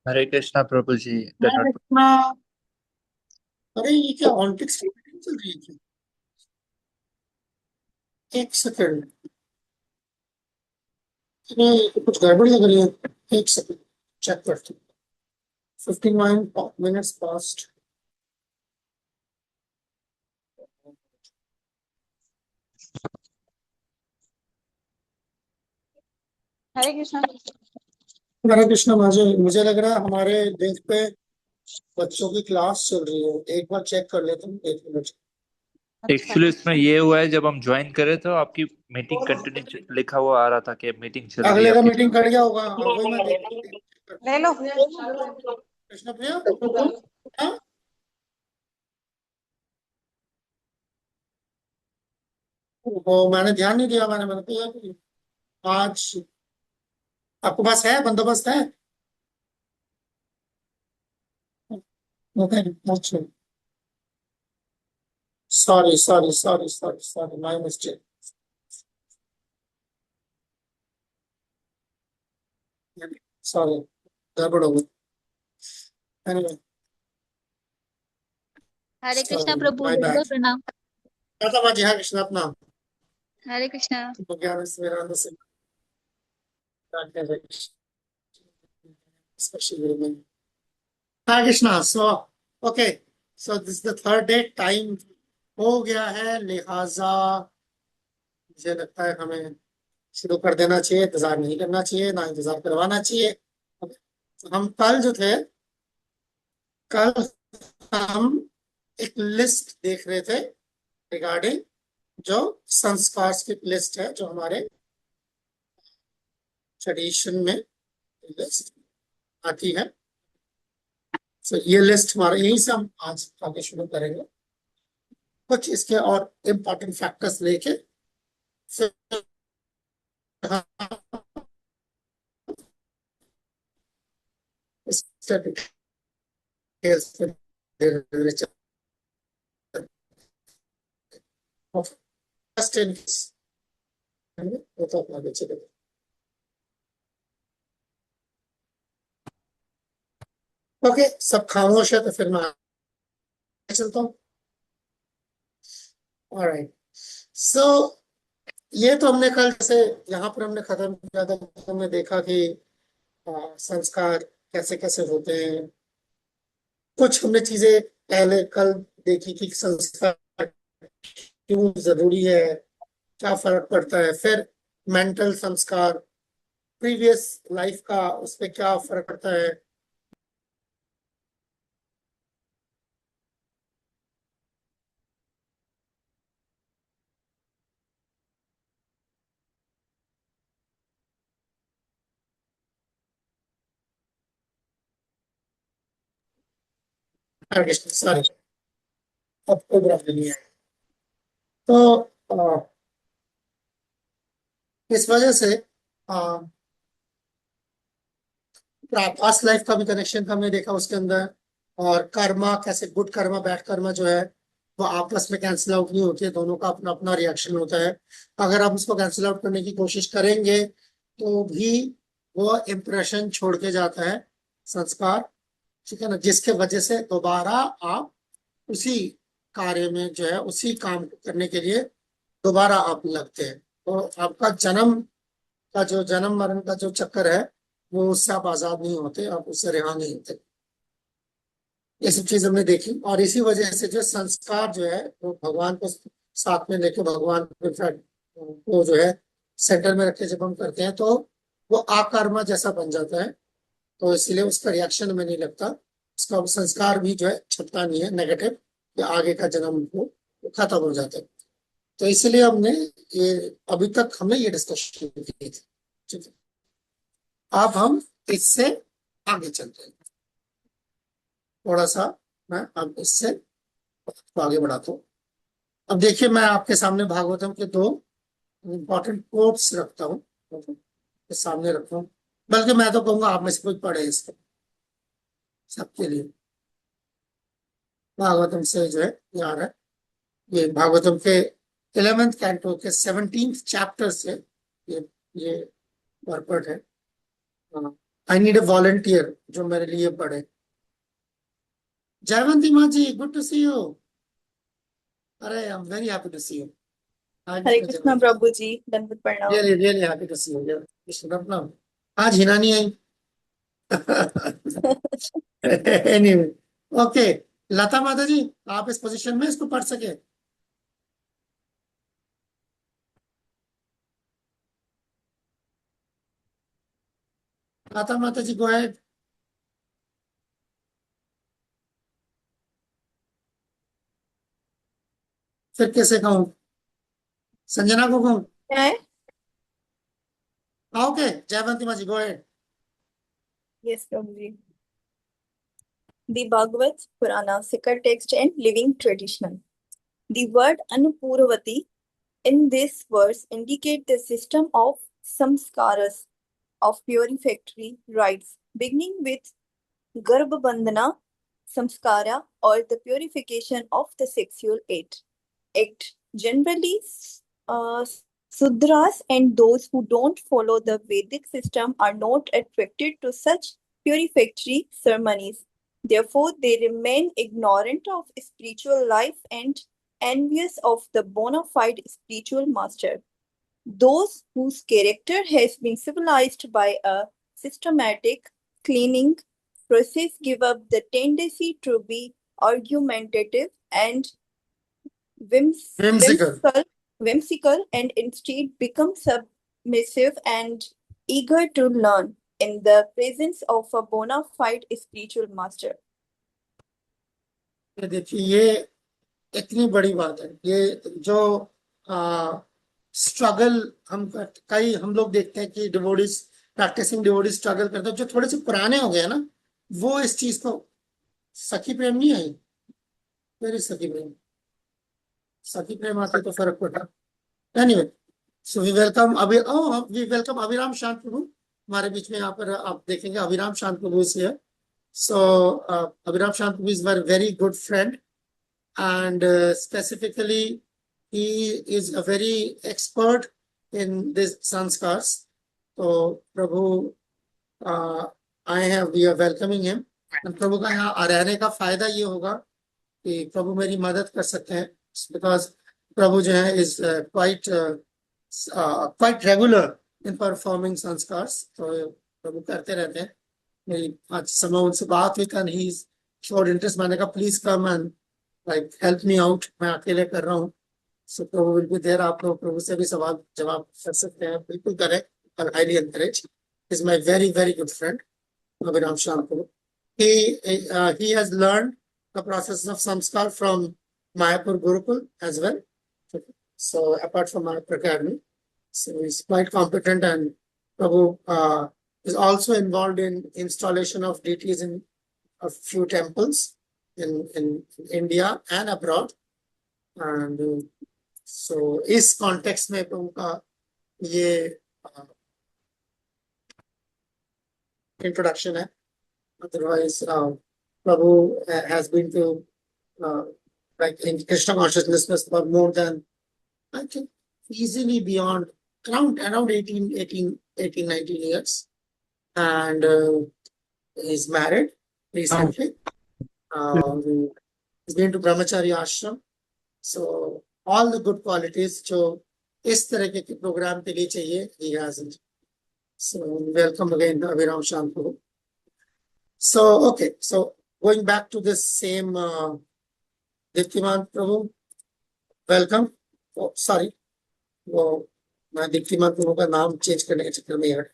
हरे कृष्णा प्रभु जी, मैं धन्यवाद। इतना। अरे ये क्या ऑनटिक्स की मीटिंग चल रही है क्या? एक सेकंड। ये तो कुछ गड़बड़ लग रही है। एक सेकंड, चेक करते हैं। 59 minutes पास्ट। हरे कृष्णा। हरे कृष्णा। मुझे मुझे लग रहा है हमारे देश पे बच्चों की क्लास चल रही है। एक बार चेक कर लेते हैं, 1 मिनट। अच्छा। एक्चुअली इसमें ये हुआ है, जब हम ज्वाइन करे तो आपकी मीटिंग कंटिन्यू लिखा हुआ आ रहा था कि मीटिंग चल रही है अगले का आपकी। मीटिंग कर गया होगा। हाँ, वही मैं देख ले लो। कृष्ण प्रिया। हाँ? वो मैंने ध्यान नहीं दिया। मैंने कहा कि आज आपके पास है, बंदोबस्त है। ओके। अच्छा। Sorry sorry sorry sorry sorry, my mistake. Sorry, गड़बड़ हो गई। Anyway, Hare Krishna sorry, Prabhu, my bad. दंडवत प्रणाम। क्या था बाजी? हाँ कृष्ण अपना। हरे कृष्णा। तो ज्ञान से मेरा अंदर से start कर रहे हैं। Especially women. हाँ Krishna. So okay, so this the third day. Time हो गया है, लिहाजा मुझे लगता है हमें शुरू कर देना चाहिए। इंतजार नहीं करना चाहिए, ना इंतजार करवाना चाहिए। हम कल जो थे, कल हम एक लिस्ट देख रहे थे रिगार्डिंग जो संस्कार की लिस्ट है, जो हमारे ट्रेडिशन में लिस्ट आती है। तो ये लिस्ट हमारा, यहीं से हम आज आगे शुरू करेंगे। कुछ इसके और इम्पोर्टेंट फैक्टर्स लेके फिर हम इसका डिटेल्स में धीरे-धीरे फर्स्ट इन वो तो अपना आगे चलेगा। ओके, सब खामोश है तो फिर मैं आगे चलता हूँ। ऑलराइट। सो ये तो हमने कल से यहाँ पर हमने खत्म किया था। तो हमने देखा कि संस्कार कैसे कैसे होते हैं। कुछ हमने चीजें पहले कल देखी कि संस्कार क्यों जरूरी है, क्या फर्क पड़ता है। फिर मेंटल संस्कार, प्रीवियस लाइफ का उस पर क्या फर्क पड़ता है। सॉरी, अब कोई प्रॉब्लम नहीं है। तो इस वजह से पास्ट लाइफ का भी कनेक्शन हमने देखा उसके अंदर। और कर्मा कैसे, गुड कर्मा बैड कर्मा जो है वो आपस में कैंसिल आउट नहीं होती है। दोनों का अपना अपना रिएक्शन होता है। अगर हम उसको कैंसिल आउट करने की कोशिश करेंगे तो भी वो इम्प्रेशन छोड़ के जाता है, संस्कार। ठीक है ना, जिसके वजह से दोबारा आप उसी कार्य में जो है, उसी काम को करने के लिए दोबारा आप लगते हैं। तो आपका जन्म का जो जन्म मरण का जो चक्कर है, वो उससे आप आजाद नहीं होते, आप उससे रिहा नहीं होते। ये सब चीज हमने देखी। और इसी वजह से जो संस्कार जो है वो भगवान को साथ में लेके, भगवान को इनफैक्ट वो जो है सेंटर में रख के जब हम करते हैं तो वो आकर्मा जैसा बन जाता है। तो इसलिए उसका रिएक्शन में नहीं लगता। उसका वो संस्कार भी जो है छपता नहीं है नेगेटिव, या आगे का जन्म वो खत्म हो जाता है। तो इसलिए हमने ये, अभी तक हमने ये डिस्कशन की थी। ठीक है, अब हम इससे आगे चलते हैं थोड़ा सा। मैं अब इससे तो आगे बढ़ाता हूँ। अब देखिए, मैं आपके सामने भागवतम के दो इंपॉर्टेंट कोट्स रखता हूँ, के सामने रखता हूँ। बल्कि मैं तो कहूंगा आप में से कोई पढ़े इसको, सबके लिए। भागवतम से जो है ये आ रहा है। ये भागवतम के 11th कैंटो के 17th चैप्टर से ये ये वर्कआउट है। हाँ, आई नीड ए वॉलंटियर जो मेरे लिए पढ़े। जयवंती माँ ji, good to see you. अरे I am very happy to see you. आज हरे कृष्णा प्रभु जी, दंडवत प्रणाम। Really really happy to see you. प्रणाम। आज हिना नहीं आई। Anyway, okay. लता माता जी, आप इस पोजीशन में इसको पढ़ सके? लता माता जी, गो अहेड। फिर कैसे कहूँ? संजना को कहूँ? क्या है? ओके, जयवंती माँ जी, गो अहेड। यस प्रभु जी। The Bhagavad Purana, sacred text and living tradition. The word Anupurvati in this verse indicate the system of samskaras of purificatory rites, beginning with Garbhabandhana samskara or the purification of the sexual act. Generally, Sudras and those who don't follow the Vedic system are not attracted to such purificatory ceremonies. Therefore, they remain ignorant of spiritual life and envious of the bona fide spiritual master. Those whose character has been civilized by a systematic cleaning process give up the tendency to be argumentative and Whimsical. whimsical and instead become submissive and eager to learn in the presence of a bona fide spiritual master. ये देखिए, ये इतनी बड़ी बात है। ये जो struggle कई हम लोग देखते हैं कि डिवोटीज, प्रैक्टिसिंग डिवोटीज स्ट्रगल करते हैं, जो थोड़े से पुराने हो गए ना, वो इस चीज को, सखी प्रेम नहीं आई, मेरी सखी प्रेम आते तो फर्क पड़ता। एनीवे, सो वी वेलकम अभिराम शांत प्रभु हमारे बीच में। यहाँ पर आप देखेंगे अभिराम Shant Prabhu is here. So Abhiram Shant Prabhu is my very good friend and specifically he is a very expert in this sanskars. So Prabhu, we are welcoming him, and Prabhu का यहाँ रहने का फायदा ये होगा कि प्रभु मेरी मदद कर सकते हैं, because प्रभु जो है is quite regular in performing sanskars. तो प्रभु करते रहते हैं। मेरी आज समय उनसे बात हुई and he showed interest। मैंने कहा please come and like help me out, मैं अकेले कर रहा हूँ। So Prabhu will be there। आप लोग प्रभु से भी सवाल जवाब कर सकते हैं, बिल्कुल करें, और highly encourage। Is my very very good friend Abhiram Shyam Prabhu। He has learned the process of samskar from Mayapur Gurukul as well। So apart from Mayapur Academy, so he's quite competent, and Prabhu is also involved in installation of deities in a few temples in India and abroad। And so इस context में प्रभु का ये introduction है। Otherwise Prabhu has been to like in Krishna consciousness for more than, I think, easily beyond around 18, 19 years, and he's married recently। He's been to Brahmachari Ashram। So all the good qualities जो इस तरह के programme के लिए चाहिए, he has it। So welcome again Abhiram Shyam Prabhu। So okay, so going back to this same Diptiman Prabhu, welcome। Oh, sorry, वो मैं दीप्तिमान प्रभु का नाम चेंज करने के चक्कर में यार।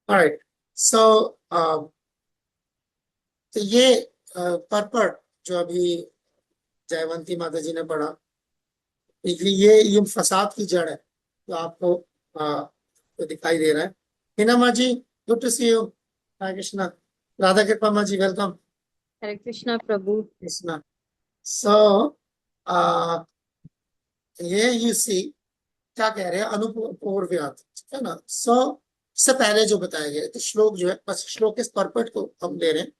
Alright, so तो ये पर्पट जो अभी जयवंती माता जी ने पढ़ा, ये फसाद की जड़ है, तो आपको तो दिखाई दे रहा है। हिना माँ ji, good to see you. हरे कृष्णा। राधा कृपा माँ जी, वेलकम। हरे कृष्णा प्रभु। कृष्णा। सो ये यू सी क्या कह रहे हैं, अनुपूर्व्यात, है ना। सो इससे पहले जो बताया गया तो श्लोक जो है, बस श्लोक के पर्पट को हम ले रहे हैं।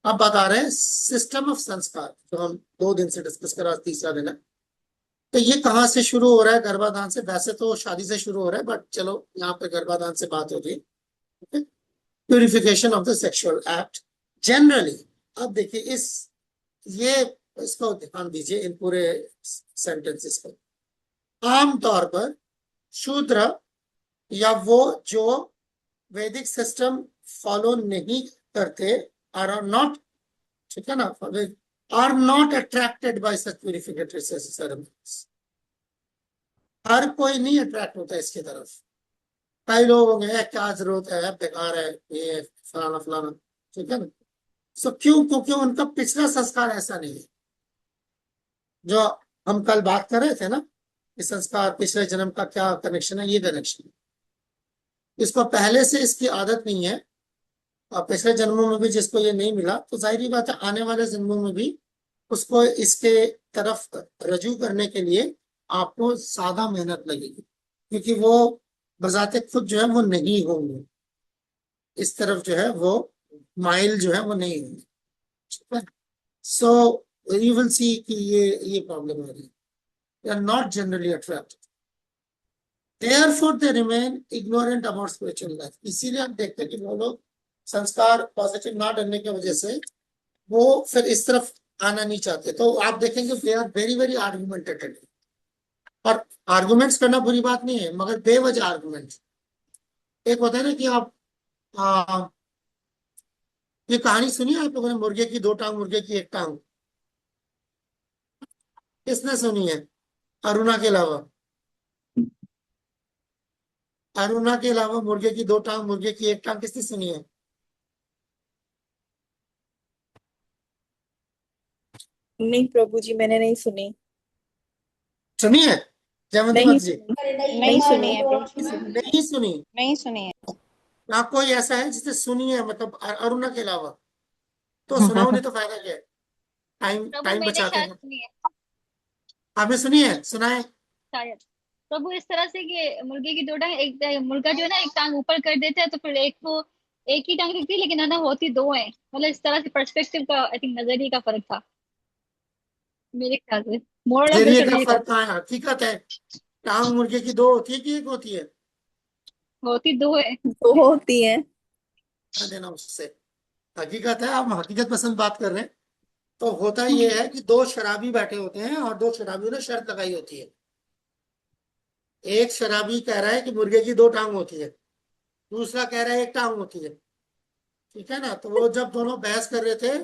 अब बता रहे हैं सिस्टम ऑफ संस्कार, जो हम 2 दिन से डिस्कस कर रहे हैं, तीसरा दिन है। तो ये कहाँ से शुरू हो रहा है? गर्भाधान से। वैसे तो शादी से शुरू हो रहा है, बट चलो यहाँ पे गर्भाधान से बात हो रही है। Purification of the sexual act generally. अब देखिए ये इसको ध्यान दीजिए इन पूरे सेंटेंसेस पर। आमतौर पर शूद्र या वो जो वैदिक सिस्टम फॉलो नहीं करते आर नॉट, ठीक है ना, are not attracted by such purificatory ceremonies. हर कोई नहीं अट्रैक्ट होता इसकी तरफ। कई लोग होंगे क्या जरूरत है, बेकार है ये, फलाना फलाना, ठीक है ना। सो क्यों? क्योंकि उनका पिछला संस्कार ऐसा नहीं है। जो हम कल बात कर रहे थे ना, इस संस्कार पिछले जन्म का क्या कनेक्शन है, ये कनेक्शन। इसको पहले से इसकी आदत नहीं है, और पिछले जन्मों में भी जिसको ये नहीं मिला, तो जाहिर बात है आने वाले जन्मों में भी उसको इसके तरफ रजू करने के लिए आपको ज्यादा मेहनत लगेगी, क्योंकि वो बजाते खुद जो है वो नहीं होंगे इस तरफ, जो है वो माइल जो है वो नहीं होंगे, ठीक है। सो यू विल सी कि ये प्रॉब्लम आ रही है। They are not generally attracted, therefore they remain ignorant about spiritual life। इसीलिए हम देखते हैं कि वो लोग संस्कार पॉजिटिव ना डरने की वजह से वो फिर इस तरफ आना नहीं चाहते। तो आप देखेंगे they are very very argumentative. और आर्गुमेंट्स करना बुरी बात नहीं है, मगर बेवजह आर्गुमेंट। एक होता है ना कि आप ये कहानी सुनी है आप लोगों ने, मुर्गे की दो टांग मुर्गे की एक टांग? किसने सुनी है अरुणा के अलावा? अरुणा के अलावा मुर्गे की दो टांग मुर्गे की एक टांग किसने सुनी है? नहीं प्रभु जी, मैंने नहीं सुनी। सुनी है जयवंती नहीं मत जी? नहीं सुनी है प्रभु जी। नहीं सुनी? नहीं सुनी है। ना कोई ऐसा है जिसने सुनी है, मतलब अरुणा के अलावा? तो सुनाओ, नहीं तो फायदा क्या है, टाइम प्रभु टाइम मैंने बचाते शायद हैं। सुनी है, आपने सुनी है? सुनाए। शायद। प्रभु इस तरह से कि मुर्गे की दो टांग, एक मुर्गा जो है ना एक टांग ऊपर कर देता है तो फिर एक को एक ही टांग दिखती है, लेकिन है ना होती दो है। मतलब इस तरह से पर्सपेक्टिव का आई थिंक नजरिए का फर्क था मेरे ख्याल से। मोरल ऑफ द जरिए का स्टोरी था। फर्क कहाँ है? हकीकत है टांग मुर्गे की दो होती है कि एक होती है? होती दो है। दो होती है। ध्यान देना उससे। हकीकत है, आप हकीकत पसंद बात कर रहे हैं। तो होता ये है कि दो शराबी बैठे होते हैं और दो शराबियों ने शर्त लगाई होती है। एक शराबी कह रहा है कि मुर्गे की दो टांग होती है, दूसरा कह रहा है एक टांग होती है, ठीक है ना। तो वो जब दोनों बहस कर रहे थे,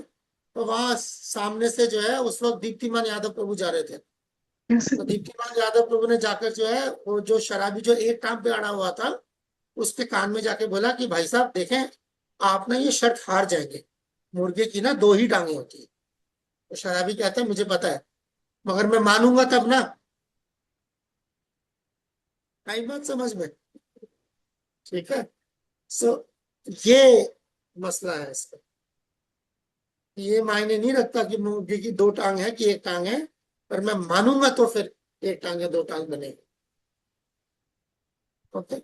तो वहां सामने से जो है उस वक्त दीप्तिमान यादव प्रभु जा रहे थे। तो दीप्तिमान यादव प्रभु ने जाकर जो है वो जो शराबी जो एक टांग पे अड़ा हुआ था, उसके कान में जाके बोला कि भाई साहब देखें, आप ना ये शर्त हार जाएंगे, मुर्गे की ना दो ही टांगे होती है। तो शराबी कहता है मुझे पता है, मगर मैं मानूंगा तब ना। आई बात समझ में? ठीक है। सो ये मसला है इसका। ये मायने नहीं रखता कि मुर्गे की दो टांग है कि एक टांग है, पर मैं मानूंगा तो फिर एक टांग या दो टांग बनेगी। ओके,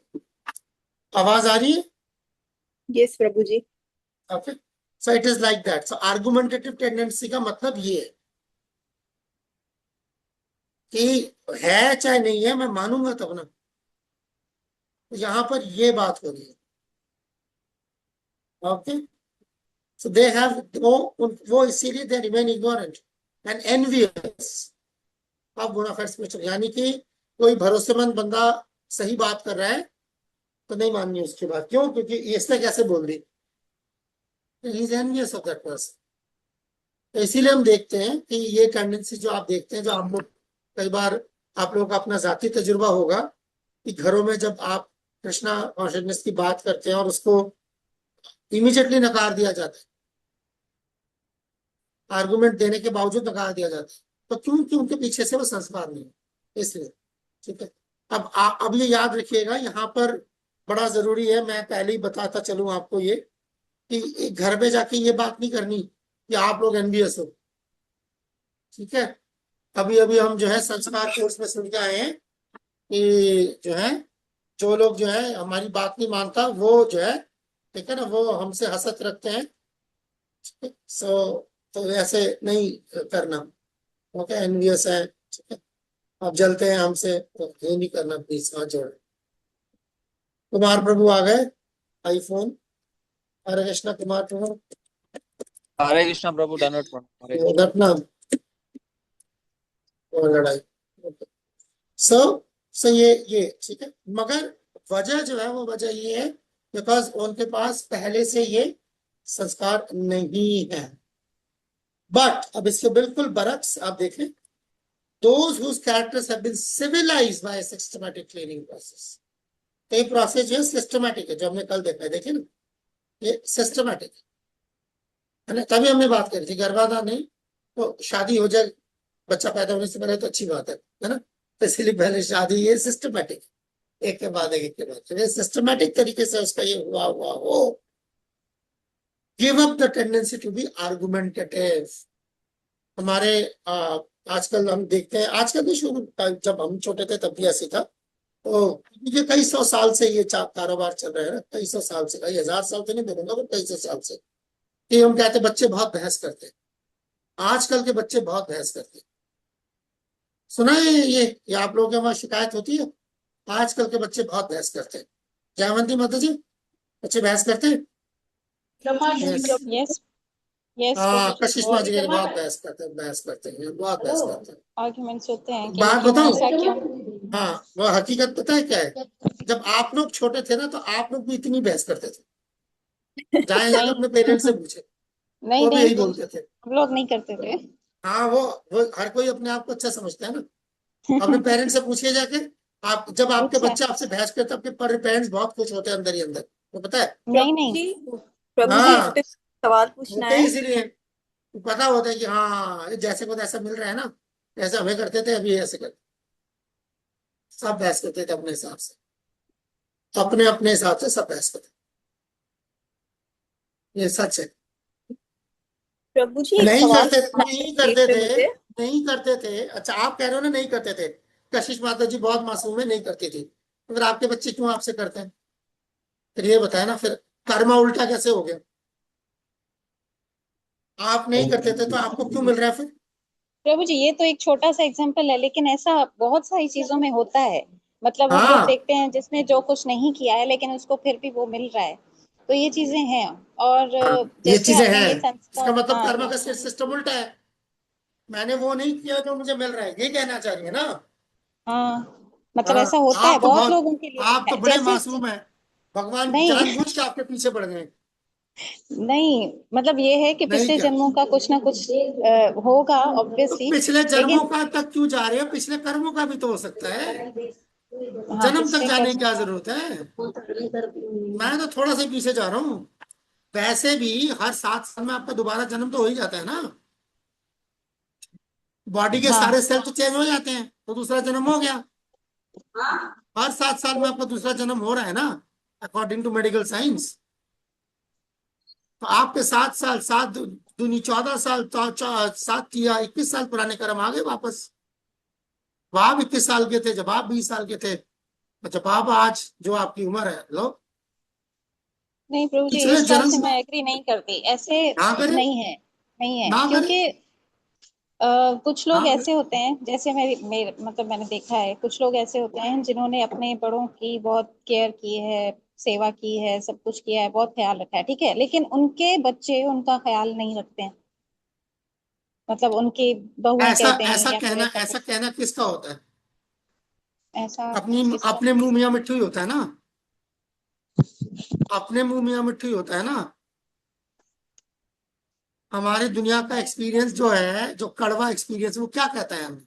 आवाज आ रही है? यस प्रभु जी। Okay, so it is like that. So argumentative tendency का मतलब ये है कि है चाहे नहीं है, मैं मानूंगा तब ना। तो यहां पर ये बात हो रही है। ओके, सो दे हैव वो इसीलिए they remain ignorant and envious of बोना फाइड स्पिरिचुअल। यानी कि कोई भरोसेमंद बंदा सही बात कर रहा है तो नहीं माननी उसकी बात। क्यों? क्योंकि इसने कैसे बोल दी, he is envious of that person. तो इसीलिए हम देखते हैं कि ये टेंडेंसी जो आप देखते हैं, जो आप लोग कई बार आप लोगों का अपना जाती तजुर्बा होगा कि घरों में जब आप कृष्णा कॉन्शियसनेस की बात करते हैं और उसको इमीडिएटली नकार दिया जाता है, आर्गुमेंट देने के बावजूद नकार दिया जाता है, तो क्योंकि उनके पीछे से वो संस्कार नहीं है, इसलिए। ठीक है। अब ये याद रखिएगा, यहाँ पर बड़ा जरूरी है, मैं पहले ही बताता चलूं आपको ये, कि घर में जाके ये बात नहीं करनी कि आप लोग एनबीएस हो। ठीक है। अभी अभी हम जो है संस्कार कोर्स में सुन के आए हैं कि जो है जो लोग जो है हमारी बात नहीं मानता वो जो है, ठीक है ना, वो हमसे हसत रखते हैं। सो तो ऐसे नहीं करना। ओके, एनवियस है, ठीक है। आप जलते हैं हमसे तो ये नहीं करना प्लीज, हाथ जोड़। कुमार प्रभु आ गए, आईफोन। हरे कृष्णा कुमार प्रभु। हरे कृष्णा प्रभु, दंडवत प्रणाम। हरे कृष्णा। घटना और लड़ाई। सो सो ये ठीक है, मगर वजह जो है वो वजह ये है बिकॉज उनके पास पहले से ये संस्कार नहीं है। बट अब इसके बिल्कुल बरक्स आप देखें, those whose characters have been civilized by a systematic cleaning process। तो ये प्रोसेस जो है सिस्टमैटिक है, जो हमने कल देखा है, देखिए ना, ये सिस्टमैटिक है ना। तभी हमने बात करी थी गर्भाधान नहीं तो शादी हो जाए, बच्चा पैदा होने से पहले तो अच्छी बात है ना। तो इसीलिए पहले शादी, ये सिस्टमैटिक, एक के बाद एक के बाद ये सिस्टमैटिक तरीके से उसका ये हुआ हो। Give up the tendency to be argumentative. हमारे आजकल हम देखते हैं, आजकल तो शुरू जब हम छोटे थे तब भी ऐसे था। तो ये कई सौ साल से ये कारोबार चल रहा है ना, कई सौ साल से, कई हजार साल से नहीं बोलूंगा, पर कई सौ साल से। कि हम कहते बच्चे बहुत बहस करते हैं, आजकल के बच्चे बहुत बहस करते हैं। सुना है ये आप लोगों के वहां शिकायत होती है, आजकल के बच्चे बहुत बहस करते हैं। जयवंती माता जी, बच्चे बहस करते हैं? Yes, yes, हाँ, प्रभु जी, कशिश माँ जी के बहुत बहस करते हैं, बहस करते हैं, बहुत बहस करते हैं। आर्ग्यूमेंट्स होते हैं कि बात क्यों बताऊं, ऐसा क्यों। हाँ, वो हकीकत पता है क्या है? जब आप लोग छोटे थे ना तो आप लोग भी इतनी बहस करते थे, जाए जाके अपने पेरेंट्स से पूछे, नहीं वो भी नहीं, यही बोलते थे। हम लोग नहीं करते थे। हाँ, वो हर कोई अपने आप को अच्छा समझता है ना। अपने पेरेंट्स से पूछिए जाके, आप जब आपके अच्छा, बच्चे आपसे बहस करते हैं, आपके पेरेंट्स बहुत खुश होते हैं अंदर ही अंदर, वो पता है। नहीं नहीं, प्रभु जी, इस हाँ, पे सवाल पूछना होते ही है। इसीलिए पता होता है कि हाँ, ये जैसे को तैसा मिल रहा है ना, ऐसे हमें करते थे, अभी ऐसे करते। सब बहस करते थे अपने हिसाब से, अपने अपने हिसाब से सब बहस करते। ये सच है। प्रभु जी, एक नहीं सवाल करते, पूछना है नहीं इस करते पे थे, मुझे। नहीं करते थे। अच्छा, आप कह रहे हो ना नहीं करते थे, कशिश माता जी बहुत मासूम है, नहीं करती थी। तो फिर आपके बच्चे क्यों आपसे करते हैं? फिर ये बताया ना, फिर कर्मा उल्टा कैसे हो गया? आप नहीं करते थे तो आपको क्यों मिल रहा है फिर? प्रभु जी, ये तो एक छोटा सा एग्जांपल है, लेकिन ऐसा बहुत सारी चीजों में होता है। मतलब हम लोग हाँ, देखते हैं जिसने जो कुछ नहीं किया है लेकिन उसको फिर भी वो मिल रहा है। तो ये चीजें हैं। और ये जैसे चीजें आपने हैं, ये इसका संस्कार, मतलब हाँ कर्मा ये, का सिस्टम उल्टा है। मैंने वो नहीं किया जो मुझे मिल रहा है, ये कहना चाह रही है ना। हाँ, मतलब ऐसा हाँ, होता है, बहुत लोगों के लिए आप होता तो है। बड़े जैसे मासूम हैं, भगवान नहीं जानबूझ के आपके पीछे पड़ गए। नहीं, मतलब ये है कि नहीं पिछले क्या? जन्मों का कुछ ना कुछ होगा तो ऑब्वियसली। पिछले जन्मों लेकिन का तक क्यों जा रहे हो? पिछले कर्मों का भी तो हो सकता है, हाँ, जन्म तक पिछले जाने की कर्मों क्या का। जरूरत है? मैं तो थोड़ा सा पीछे जा रहा हूँ। वैसे भी हर 7 साल में आपका दोबारा जन्म तो हो ही जाता है ना। बॉडी के हाँ सारे सेल तो चेंज हो जाते हैं, तो दूसरा जन्म हो गया। हर 7 साल में आपका दूसरा जन्म हो रहा है ना, अकॉर्डिंग टू मेडिकल साइंस। तो आपके 7 साल, सात दूनी 14 साल, 7 या 21 साल पुराने कर्म आ गए वापस। वो आप 21 साल के थे जब आप 20 साल के थे, जब आप आज जो आपकी उम्र है, लो, नहीं प्रभु जी, पिछले इस बात से जन्म मैं एग्री नहीं करती। ऐसे ना करे, नहीं है, नहीं है, ना करे, क्योंकि कुछ लोग ना करे। ऐसे होते हैं, जैसे मेरे मतलब मैंने देखा है, कुछ लोग ऐसे होते हैं जिन्होंने अपने बड़ों की बहुत केयर की है, सेवा की है, सब कुछ किया है, बहुत ख्याल रखा है, ठीक है, लेकिन उनके बच्चे उनका ख्याल नहीं रखते हैं। मतलब उनकी बहुएं ऐसा कह दें ऐसा या फिर कहना, ऐसा ऐसा कुछ। कहना किसका होता है? ऐसा अपनी किसका? अपने मुंह मियां मिट्ठू ही होता है ना, अपने मुंह मियां मिट्ठू ही होता है ना। हमारी दुनिया का एक्सपीरियंस जो है, जो कड़वा एक्सपीरियंस, वो क्या कहता है हमें?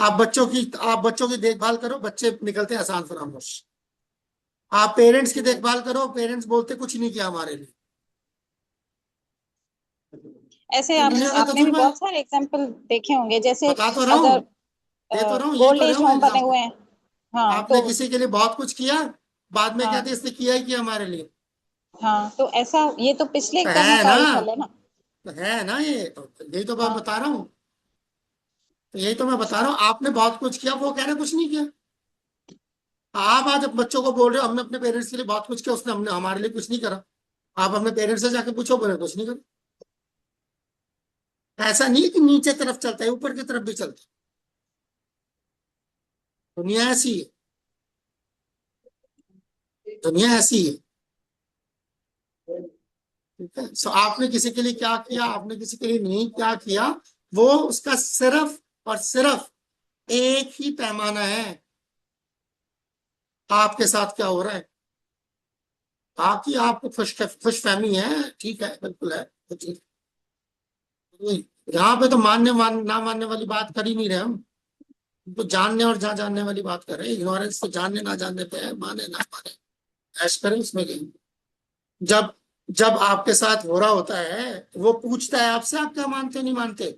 आप बच्चों की देखभाल करो, बच्चे निकलते हैं आसान फरामोश। आप पेरेंट्स की देखभाल करो, पेरेंट्स बोलते कुछ नहीं किया हमारे लिए। ऐसे ये आप दुनिया का आपने भी तजुर्बा है। बहुत सारे एग्जाम्पल देखे होंगे, जैसे बता तो रहा हूँ, अगर दे तो रहा हूँ, यही गोल्ड तो रहा एज हूँ होम बने एग्जाम्पल। हुए हैं। हाँ आपने तो, किसी के लिए बहुत कुछ किया, बाद में कहते हाँ इसने किया ही किया हमारे लिए। हाँ, तो ऐसा, ये तो पिछले तो कर्मों है का ना, ही फल है ना। तो है ना, ये तो यही तो मैं हाँ बता रहा हूँ। तो यही तो मैं बता रहा हूँ, आपने बहुत कुछ किया, वो कह रहे कुछ नहीं किया। आप आज बच्चों को बोल रहे हो हमने अपने पेरेंट्स के लिए बहुत कुछ किया, उसने हमने हमारे लिए कुछ नहीं करा। आप अपने पेरेंट्स से जाके पूछो, बोले कुछ नहीं करा। ऐसा नहीं कि नीचे तरफ चलता है, ऊपर की तरफ भी चलता है। दुनिया ऐसी है, दुनिया ऐसी है। ठीक है, सो आपने किसी के लिए क्या किया, आपने किसी के लिए नहीं क्या किया, वो उसका सिर्फ और सिर्फ एक ही पैमाना है, आपके साथ क्या हो रहा है। आपकी आपको खुश फहमी है, ठीक है, बिल्कुल है, तो ठीक है। यहाँ पे तो ना मानने वाली बात कर ही नहीं रहे हम, तो जानने और जहाँ जानने वाली बात कर रहे हैं। इग्नोरेंस तो जानने ना जानने पे है, माने ना माने ऐश करें, उसमें क्या। जब जब आपके साथ हो रहा होता है, वो पूछता है आपसे आप क्या मानते नहीं मानते,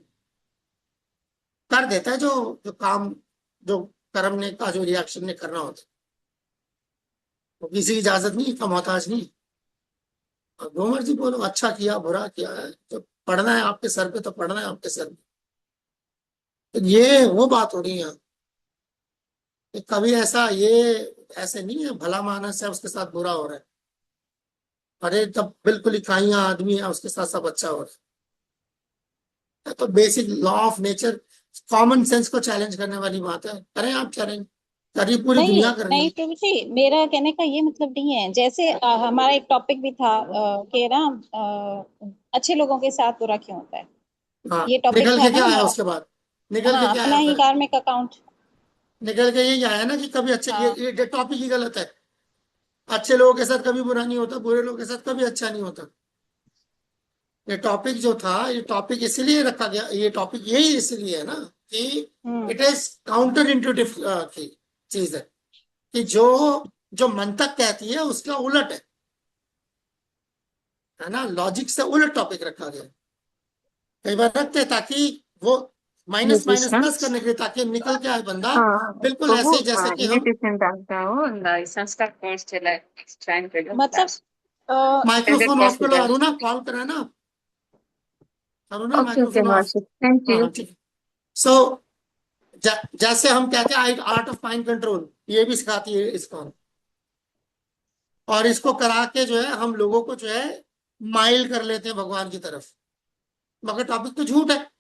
कर देता है जो जो काम, जो कर्म ने का जो रिएक्शन ने करना होता है, वो किसी की इजाजत नहीं का मोहताज नहीं। और जो मर्जी बोलो, अच्छा किया बुरा किया है, तो पढ़ना है आपके सर पे, तो पढ़ना है आपके सर पे। तो ये वो बात हो रही है यहाँ। कि कभी ऐसा ये ऐसे नहीं है भला मानस है उसके साथ बुरा हो रहा है, अरे तब बिल्कुल इकाइयां आदमी है उसके साथ सब अच्छा हो रहा है। तो basic law of nature, common sense को चैलेंज करने वाली बात है, करें आप चैलेंज, करिए, पूरी नहीं दुनिया कर रही नहीं है। प्रभु जी, मेरा कहने का ये मतलब नहीं है। जैसे हमारा एक टॉपिक भी था कि ना अच्छे लोगों के साथ बुरा क्यों होता है, हाँ, ये टॉपिक निकल था के ना क्या आया हमारा। उसके बाद, निकल के हाँ, क्या अपना आया ही फिर, कार्मिक अकाउंट। निकल के यही आया ना कि कभी अच्छे, हाँ ये टॉपिक ही गलत है। अच्छे लोगों के साथ कभी बुरा नहीं होता, बुरे लोगों के साथ कभी अच्छा नहीं होता। ये टॉपिक जो था, ये टॉपिक इसलिए रखा गया, ये टॉपिक यही इसलिए है ना कि hmm it is counter intuitive की चीज है, कि जो जो मंतक कहती है उसका उलट है ना, लॉजिक से उलट टॉपिक रखा गया। कई बार रखते हैं ताकि वो माइनस माइनस Yudhishthira. प्लस करने के लिए, ताकि निकल के आए बंदा बिल्कुल Prabhu, ऐसे ही जैसे कि ये हम टिफिन डालता हूँ the Sanskar course till I trying to do मतलब class. Is it microphone of करो possible? अरुणा, कॉल करा ना Aruna, Okay, okay, microphone of. Marcy. Thank हाँ हाँ you. ठीक है। सो जैसे हम कहते हैं आर्ट ऑफ माइंड कंट्रोल, ये भी सिखाती है इसको, और इसको करा के जो है हम लोगों को जो है माइल कर लेते हैं भगवान की तरफ, मगर टॉपिक तो झूठ है,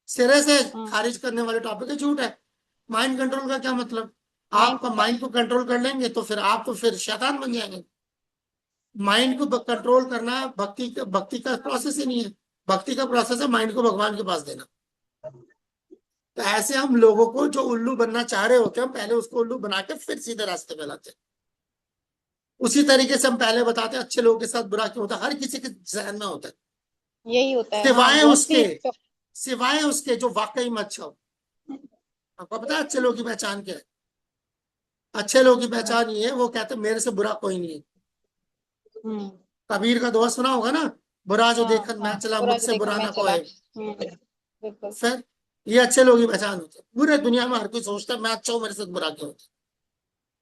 सिरे से हम्म खारिज करने वाले टॉपिक है, झूठ है। माइंड कंट्रोल का क्या मतलब, नहीं आपका माइंड को कंट्रोल कर लेंगे तो फिर आप तो फिर शैतान बन जाएंगे। माइंड को कंट्रोल करना भक्ति का प्रोसेस ही नहीं है। भक्ति का प्रोसेस है माइंड को भगवान के पास देना। तो ऐसे हम लोगों को जो उल्लू बनना चाह रहे होते हैं, हम पहले उसको उल्लू बना के फिर सीधे रास्ते पे लाते हैं। उसी तरीके से हम पहले बताते हैं अच्छे लोगों के साथ बुरा क्यों होता है, हर किसी के जहन में होता है, यही होता है। हाँ, सिवाय बहुत उसके, सी सिवाय उसके जो वाकई में अच्छा हो। आपको पता है अच्छे लोगों की पहचान क्या है? अच्छे लोगों की पहचान ये है, वो कहते हैं मेरे से बुरा कोई नहीं है। हम्म कबीर का दोहा सुना होगा ना, बुरा जो हाँ देखन हाँ, मैं चला, पूरा जो मुझसे देखा बुरा मैं ना चला। कोई। बिल्कुल। फिर ये अच्छे लोगों की पहचान होती है। पूरे दुनिया में हर कोई सोचता है मैं अच्छा हूँ, मेरे साथ बुरा क्यों होता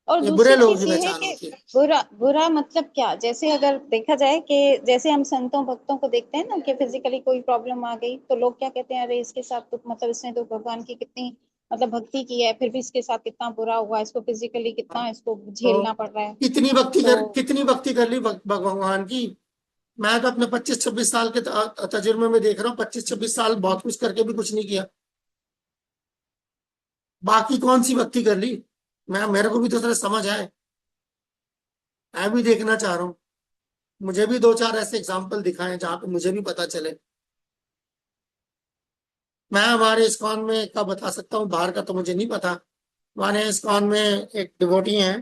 और है, ये बुरे दूसरी लोगों चीज की ये है पहचान कि होती है। बुरा बुरा मतलब क्या, जैसे अगर देखा जाए कि जैसे हम संतों भक्तों को देखते हैं ना कि फिजिकली कोई प्रॉब्लम आ गई तो लोग क्या कहते हैं, अरे इसके साथ तो मतलब इसने तो भगवान की कितनी मतलब भक्ति की है, फिर भी इसके साथ कितना बुरा हुआ, इसको फिजिकली कितना इसको तो झेलना पड़ रहा है। तो कितनी भक्ति कर ली भगवान की। मैं तो अपने 25-26 साल के तजुर्बे में देख रहा हूँ, 25-26 साल बहुत कुछ करके भी कुछ नहीं किया। बाकी कौन सी भक्ति कर ली, मैं मेरे को भी तो थोड़ा समझ आए, मैं भी देखना चाह रहा हूँ। मुझे भी दो चार ऐसे एग्जाम्पल दिखाएं जहां पे मुझे भी पता चले। मैं हमारे इस्कॉन में का बता सकता हूँ, बाहर का तो मुझे नहीं पता। हमारे इस्कॉन में एक डिवोटी हैं,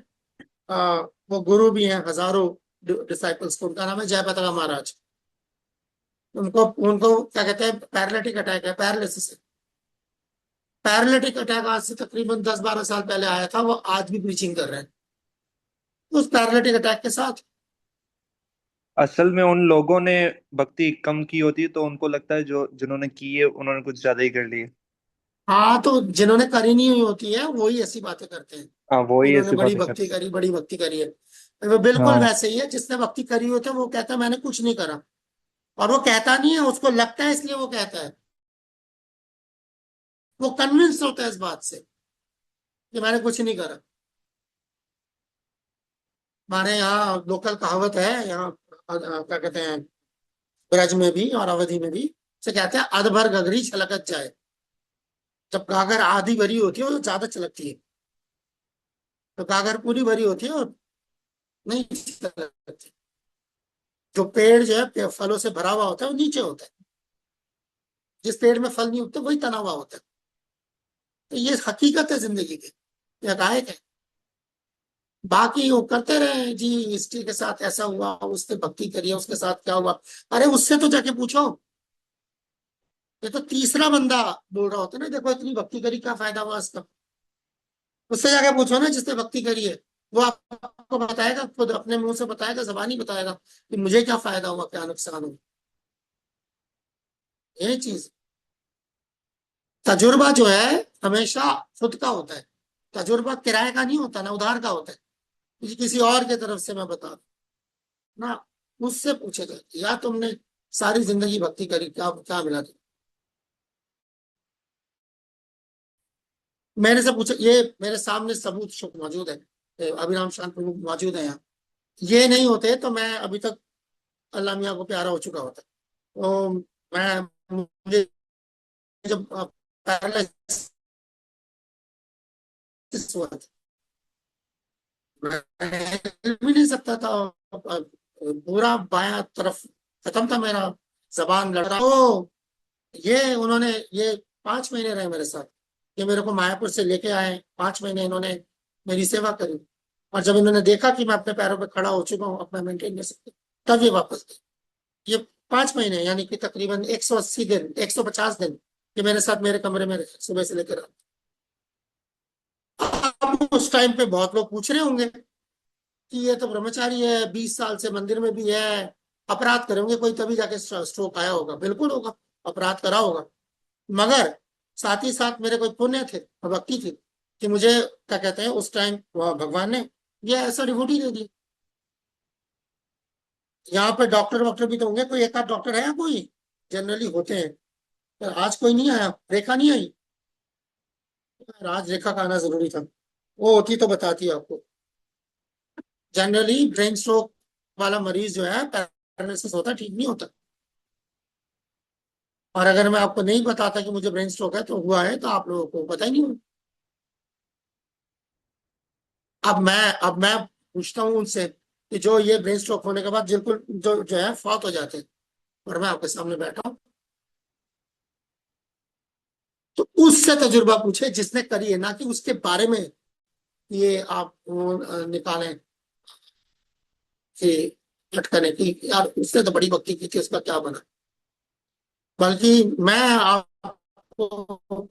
वो गुरु भी हैं हजारों डिसाइपल्स को, उनका नाम है जयपताका महाराज। उनको उनको क्या कहते हैं, पैरालिटिक अटैक है, पैरालिसिस है। पैरालिटिक अटैक आज से तकरीबन 10-12 साल पहले आया था, वो आज भी ब्लीचिंग कर रहे हैं उस पैरालिटिक अटैक के साथ। असल में उन लोगों ने भक्ति कम की होती है तो उनको लगता है जो जिन्होंने की है उन्होंने कुछ ज्यादा ही कर ली है। हाँ, तो जिन्होंने करी नहीं हुई होती है वही ऐसी बातें करते हैं, हाँ, वो ही इन्होंने ऐसी बड़ी बातें भक्ति करते करी, बड़ी भक्ति करी है। वो बिल्कुल हाँ। वैसे ही है, जिसने भक्ति करी होती है वो कहता है मैंने कुछ नहीं करा, और वो कहता नहीं है, उसको लगता है इसलिए वो कहता है। वो कन्विंस होता है इस बात से कि मैंने कुछ नहीं करा। हमारे यहाँ लोकल कहावत है यहाँ, क्या कहते हैं, ब्रज में भी और अवधि में भी, से कहते हैं अधभर गगरी छलकत जाए। जब गागर आधी भरी होती है वो ज्यादा चलकती है, तो गागर पूरी भरी होती है और नहीं चलकती। जो पेड़ जो है फलों से भरा हुआ होता है वो नीचे होता है, जिस पेड़ में फल नहीं उगते वही तना हुआ होता है। तो ये हकीकत है जिंदगी की, ये हकायक है। बाकी वो करते रहे जी, हिस्ट्री के साथ ऐसा हुआ, उसने भक्ति करी है, उसके साथ क्या हुआ। अरे उससे तो जाके पूछो। ये तो तीसरा बंदा बोल रहा होता है ना, देखो इतनी भक्ति करी, क्या फायदा हुआ इसका। उससे जाके पूछो ना जिसने भक्ति करी है, वो आपको बताएगा, खुद अपने मुंह से बताएगा, जबानी बताएगा कि मुझे क्या फायदा हुआ, क्या नुकसान हुआ। ये चीज, तजुर्बा जो है हमेशा खुद का होता है। तजुर्बा किराए का नहीं होता ना उधार का होता है, किसी और की तरफ से मैं बता दूं ना, उससे पूछेगा या तुमने सारी जिंदगी भक्ति करी, क्या क्या मिला तुम। मेरे से पूछे, ये मेरे सामने सबूत शुक मौजूद है, अभिराम शांत प्रमुख मौजूद है यहाँ। ये नहीं होते तो मैं अभी तक अल्लाह मियाँ को प्यारा हो चुका होता। तो मैं, मुझे जब पैरालिसिस हुआ था, मैं हिल भी नहीं सकता था, पूरा बायां तरफ खत्म था मेरा, जबान लड़ रहा। ओ, ये उन्होंने, ये 5 महीने रहे मेरे साथ। ये मेरे को मायापुर से लेके आए, 5 महीने इन्होंने मेरी सेवा करी। और जब इन्होंने देखा कि मैं अपने पैरों पे खड़ा हो चुका हूँ, अपना मेंटेन कर सकते, तब ये वापस गए। ये 5 महीने यानी कि तकरीबन 180 दिन, 150 दिन ये मेरे साथ मेरे कमरे में रहे, सुबह से लेकर रात। अब उस टाइम पे बहुत लोग पूछ रहे होंगे कि ये तो ब्रह्मचारी है, 20 साल से मंदिर में भी है, अपराध करे होंगे कोई तभी जाके स्ट्रोक आया होगा। बिल्कुल होगा, अपराध करा होगा, मगर साथ ही साथ मेरे कोई पुण्य थे और भक्ति थी कि मुझे क्या कहते हैं उस टाइम भगवान ने ये ऐसा डिवोटी दे दिया। यहाँ पे डॉक्टर वॉक्टर भी तो होंगे, कोई एक आध डॉक्टर है, कोई जनरली होते हैं, पर आज कोई नहीं आया, रेखा नहीं आई। आज रेखा का आना जरूरी था, वो होती तो बताती आपको। जनरली ब्रेन स्ट्रोक वाला मरीज जो है, पैरालिसिस होता है, ठीक नहीं होता। और अगर मैं आपको नहीं बताता कि मुझे ब्रेन स्ट्रोक है तो हुआ है, तो आप लोगों को पता ही नहीं होगा। अब मैं पूछता हूँ उनसे कि जो ये ब्रेन स्ट्रोक होने के बाद बिल्कुल जो है फौत हो जाते हैं, और मैं आपके सामने बैठा हूँ, तो उससे तजुर्बा पूछे जिसने करी है, ना कि उसके बारे में ये आप निकालें कि अटकने की, यार उसने तो बड़ी भक्ति की थी, उसका क्या बना। बल्कि मैं आपको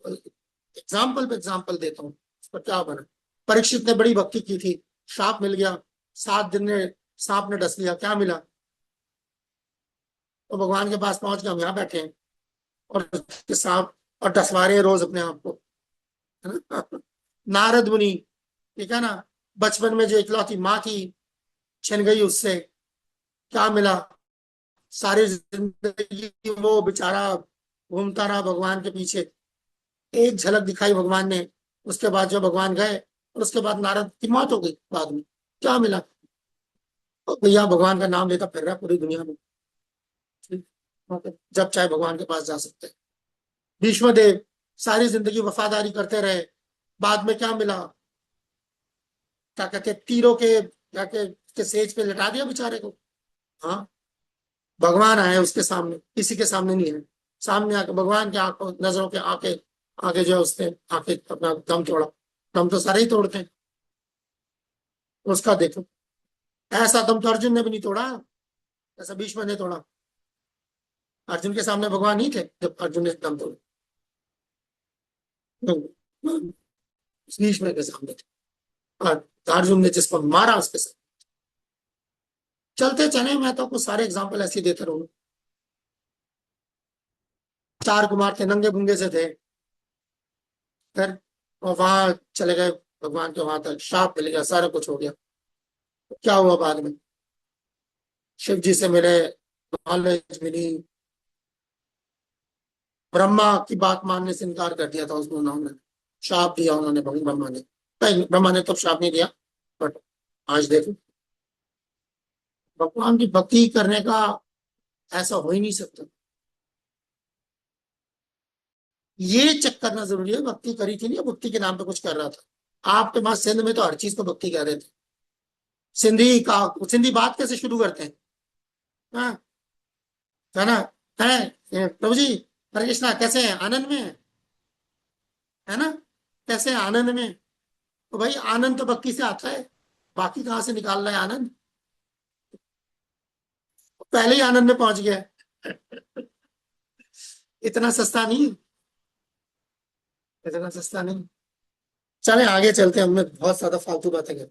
एग्जाम्पल पे एग्जाम्पल देता हूँ, उसका क्या बना। परीक्षित ने बड़ी भक्ति की थी, श्राप मिल गया, 7 दिन में सांप ने डस लिया, क्या मिला। तो भगवान के पास पहुंच गए, हम यहाँ बैठे हैं और सांप और डसवा रहे हैं रोज अपने आप को, है ना। नारद मुनि, ठीक है ना, बचपन में जो इकलौती माँ थी छिन गई, उससे क्या मिला। सारी जिंदगी वो बेचारा घूमता रहा भगवान के पीछे, एक झलक दिखाई भगवान ने, उसके बाद जो भगवान गए, और उसके बाद नारद की मौत हो गई बाद में, क्या मिला। तो भैया भगवान का नाम लेता फिर रहा है पूरी दुनिया में, ठीक? जब चाहे भगवान के पास जा सकते हैं। भीष्म देव सारी जिंदगी वफादारी करते रहे, बाद में क्या मिला, क्या कहते तीरों के क्या के सेज पे लटा दिया बेचारे को। हाँ, भगवान आए उसके सामने, किसी के सामने नहीं है, सामने आके भगवान के आंखों नजरों के आके आगे जो है उसने आके अपना दम तोड़ा। दम तो सारे ही तोड़ते हैं, उसका देखो, ऐसा दम तो अर्जुन ने भी नहीं तोड़ा, ऐसा भीष्म ने तोड़ा। अर्जुन के सामने भगवान नहीं थे जब अर्जुन ने दम तोड़ा, भीष्म के सामने थे। और अर्जुन ने जिसको मारा उसके साथ। चलते चले, मैं तो कुछ सारे एग्जाम्पल ऐसे देते रहूंगा। 4 कुमार थे, नंगे पुंगे से थे, फिर और वहां चले गए भगवान के वहां तक, श्राप मिल गया, सारा कुछ हो गया। तो क्या हुआ बाद में, शिव जी से मिले, नॉलेज मिली, ब्रह्मा की बात मानने से इनकार कर दिया था उसको, उन्होंने श्राप दिया, उन्होंने ब्रह्मा ने, नहीं ब्रह्मा ने तो श्राप नहीं दिया, बट आज देखो भगवान की भक्ति करने का ऐसा हो ही नहीं सकता। ये चेक करना जरूरी है, भक्ति करी थी नहीं, भक्ति के नाम पे कुछ कर रहा था। आपके पास सिंध में तो हर चीज को भक्ति कह रहे थे। सिंधी बात कैसे शुरू करते हैं? हाँ, है ना? है प्रभु जी, हरे कृष्णा, कैसे हैं? आनंद में है ना? कैसे हैं? आनंद में। तो भाई आनंद तो भक्ति से आता है, बाकी कहाँ से निकाल रहा है आनंद? पहले ही आनंद में पहुंच गया है। इतना सस्ता नहीं, इतना सस्ता नहीं। चले आगे चलते हैं, हमने बहुत ज्यादा फालतू बातें कर,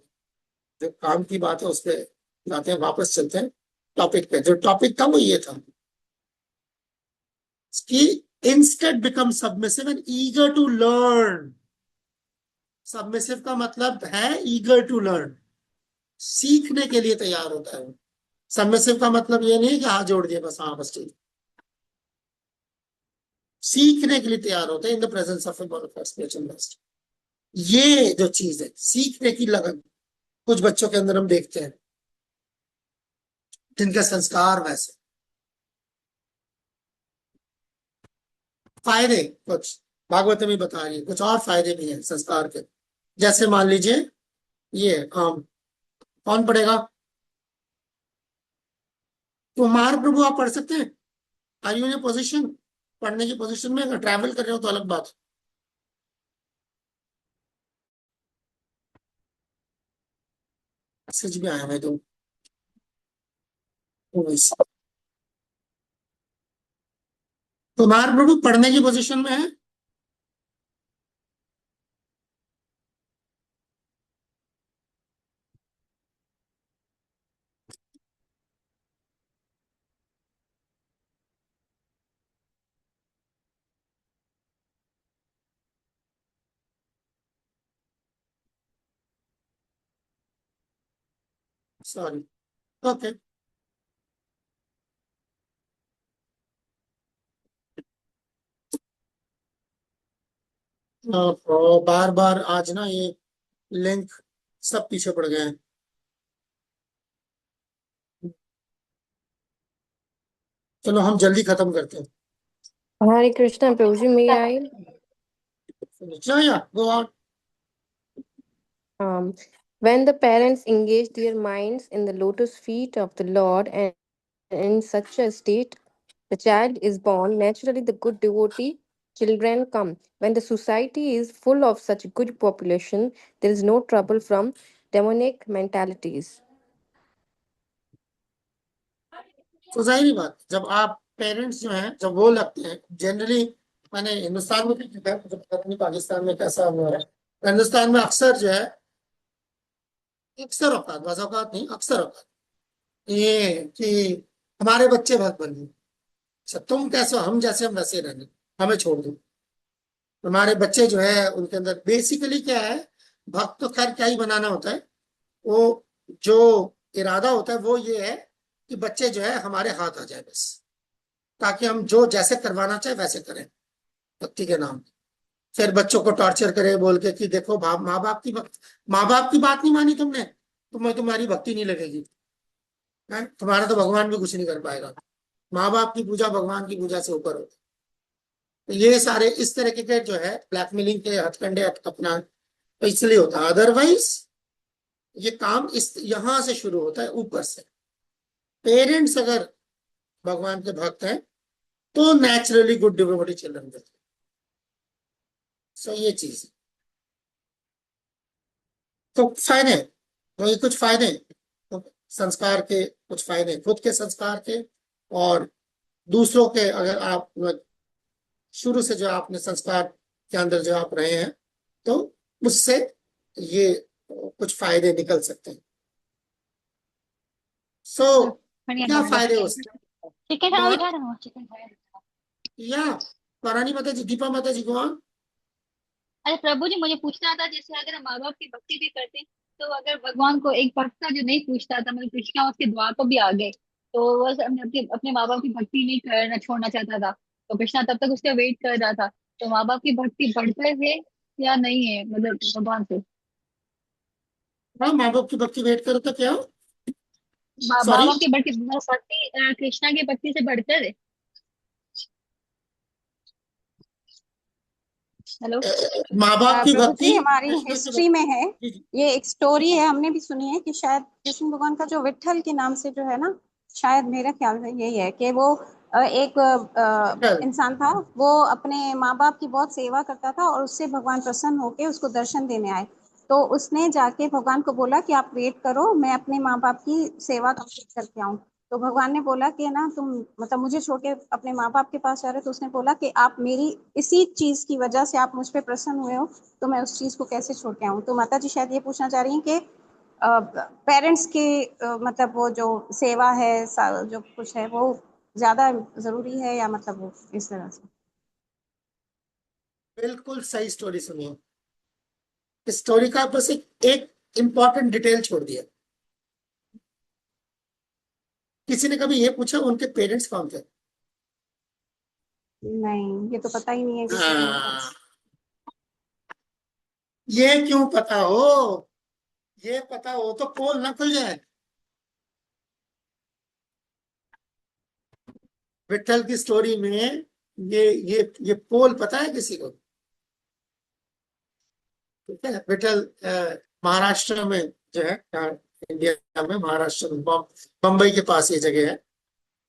जो काम की बात है उस पर जाते हैं, वापस चलते हैं टॉपिक पे। जो टॉपिक था वो ये था कि instead become submissive and eager to learn. Submissive का मतलब है ईगर टू लर्न, सीखने के लिए तैयार होता है। सबमिसिव का मतलब ये नहीं है कि हाथ जोड़ दिए बस, हाँ बस ठीक। सीखने के लिए तैयार होते हैं in the presence of a spiritual master. ये जो चीज है सीखने की लगन, कुछ बच्चों के अंदर हम देखते हैं जिनके संस्कार वैसे। फायदे कुछ भागवत में बता रही है, कुछ और फायदे भी हैं संस्कार के। जैसे मान लीजिए ये कौन पढ़ेगा? कुमार प्रभु आप पढ़ सकते हैं? Are you in position? पढ़ने की पोजीशन में? अगर ट्रैवल कर रहे हो तो अलग बात। मैसेज भी आया है तो कुमार प्रभु पढ़ने की पोजीशन में है? Sorry, okay. बार बार आज ना ये लिंक सब पीछे पड़ गए हैं। चलो हम जल्दी खत्म करते हैं। Hare Krishna, Prabhuji, may I? या go on. Um, when the parents engage their minds in the lotus feet of the Lord, and in such a state, the child is born, naturally the good devotee children come. When the society is full of such good population, there is no trouble from demonic mentalities. तो जाहिर बात, जब आप parents जो हैं जब वो लगते हैं जनरली, मैंने हिंदुस्तान में भी देखा है, मुझे पता नहीं पाकिस्तान में कैसा हुआ है। हिंदुस्तान में अक्सर जो है, अक्सर औकात, बस औकात नहीं, अक्सर औकात ये कि हमारे बच्चे भक्त बन गए। अच्छा तुम कैसे हो? हम जैसे हम वैसे रहने, हमें छोड़ दो। हमारे बच्चे जो है उनके अंदर बेसिकली क्या है, भक्त तो खैर क्या ही बनाना होता है, वो जो इरादा होता है वो ये है कि बच्चे जो है हमारे हाथ आ जाए बस, ताकि हम जो जैसे करवाना चाहे वैसे करें भक्ति के नाम पे। फिर बच्चों को टॉर्चर करे बोल के कि देखो माँ बाप की बात नहीं मानी तुमने, तुम्हारी भक्ति नहीं लगेगी, है तुम्हारा तो भगवान भी कुछ नहीं कर पाएगा। माँ बाप की पूजा भगवान की पूजा से ऊपर होती है। तो ये सारे इस तरह के जो है ब्लैकमेलिंग के हथकंडे अपना, तो इसलिए होता है। अदरवाइज ये काम इस यहां से शुरू होता है, ऊपर से। पेरेंट्स अगर भगवान के भक्त हैं तो नेचुरली गुड डिवोटी चिल्ड्रन देते हैं। सो ये चीज है। तो फायदे, तो ये कुछ फायदे, तो संस्कार के कुछ फायदे, खुद के संस्कार के और दूसरों के। अगर आप शुरू से जो आपने संस्कार के अंदर जो आप रहे हैं तो उससे ये कुछ फायदे निकल सकते हैं। सो क्या फायदे हो सकते हैं? चिकन खाना भी खा रहा हूँ, चिकन खाया। या परानी माता जी, दीपा माता जी को अरे प्रभु जी, मुझे पूछना था, जैसे अगर हम माँ बाप की भक्ति भी करते हैं, तो अगर भगवान को एक भक्त था जो नहीं पूछता था, मतलब कृष्णा उसके द्वार पर भी आ गए, तो वो अपने अपने माँ बाप की भक्ति नहीं करना छोड़ना चाहता था, तो कृष्णा तब तक उसका वेट कर रहा था। तो माँ बाप की भक्ति बढ़ते है या नहीं है, मतलब भगवान से? हाँ, माँ बाप की भक्ति वेट करो तो क्या हो? माँ सॉरी, बाप की भक्ति कृष्णा की भक्ति से बढ़कर है। हेलो। माँ बाप की प्रभु भक्ति जी, हमारी कृष्ण की हिस्ट्री में है, जी जी। ये एक स्टोरी है, हमने भी सुनी है कि शायद कृष्ण भगवान का जो विट्ठल के नाम से जो है ना, शायद मेरा ख्याल से यही है कि वो एक विठल। इंसान था, वो अपने माँ बाप की बहुत सेवा करता था और उससे भगवान प्रसन्न होके उसको दर्शन देने आए। तो उसने जाके भगवान को बोला कि आप वेट करो, मैं अपने माँ बाप की सेवा कंप्लीट करके आऊँ। तो भगवान ने बोला कि ना तुम मतलब मुझे छोड़ के अपने माँ बाप के पास जा रहे हो, तो उसने बोला कि आप मेरी इसी चीज की वजह से आप मुझ पे प्रसन्न हुए हो, तो मैं उस चीज को कैसे छोड़ के आऊँ। तो माता जी शायद ये पूछना चाह रही हैं कि पेरेंट्स की मतलब वो जो सेवा है, जो कुछ है, वो ज्यादा जरूरी है या मतलब वो इस तरह से। बिल्कुल सही स्टोरी सुनी है। इस स्टोरी का बस एक इंपॉर्टेंट डिटेल छोड़ दिया। किसी ने कभी ये पूछा उनके पेरेंट्स कौन थे? नहीं, ये तो पता ही नहीं है किसी को मेरे हाँ, पास। ये क्यों पता हो? ये पता हो तो पोल ना खुल जाए। विठल की स्टोरी में ये पोल पता है किसी को? ठीक है, विठल महाराष्ट्र में जो है, इंडिया में महाराष्ट्र में बम्बई के पास ये जगह है,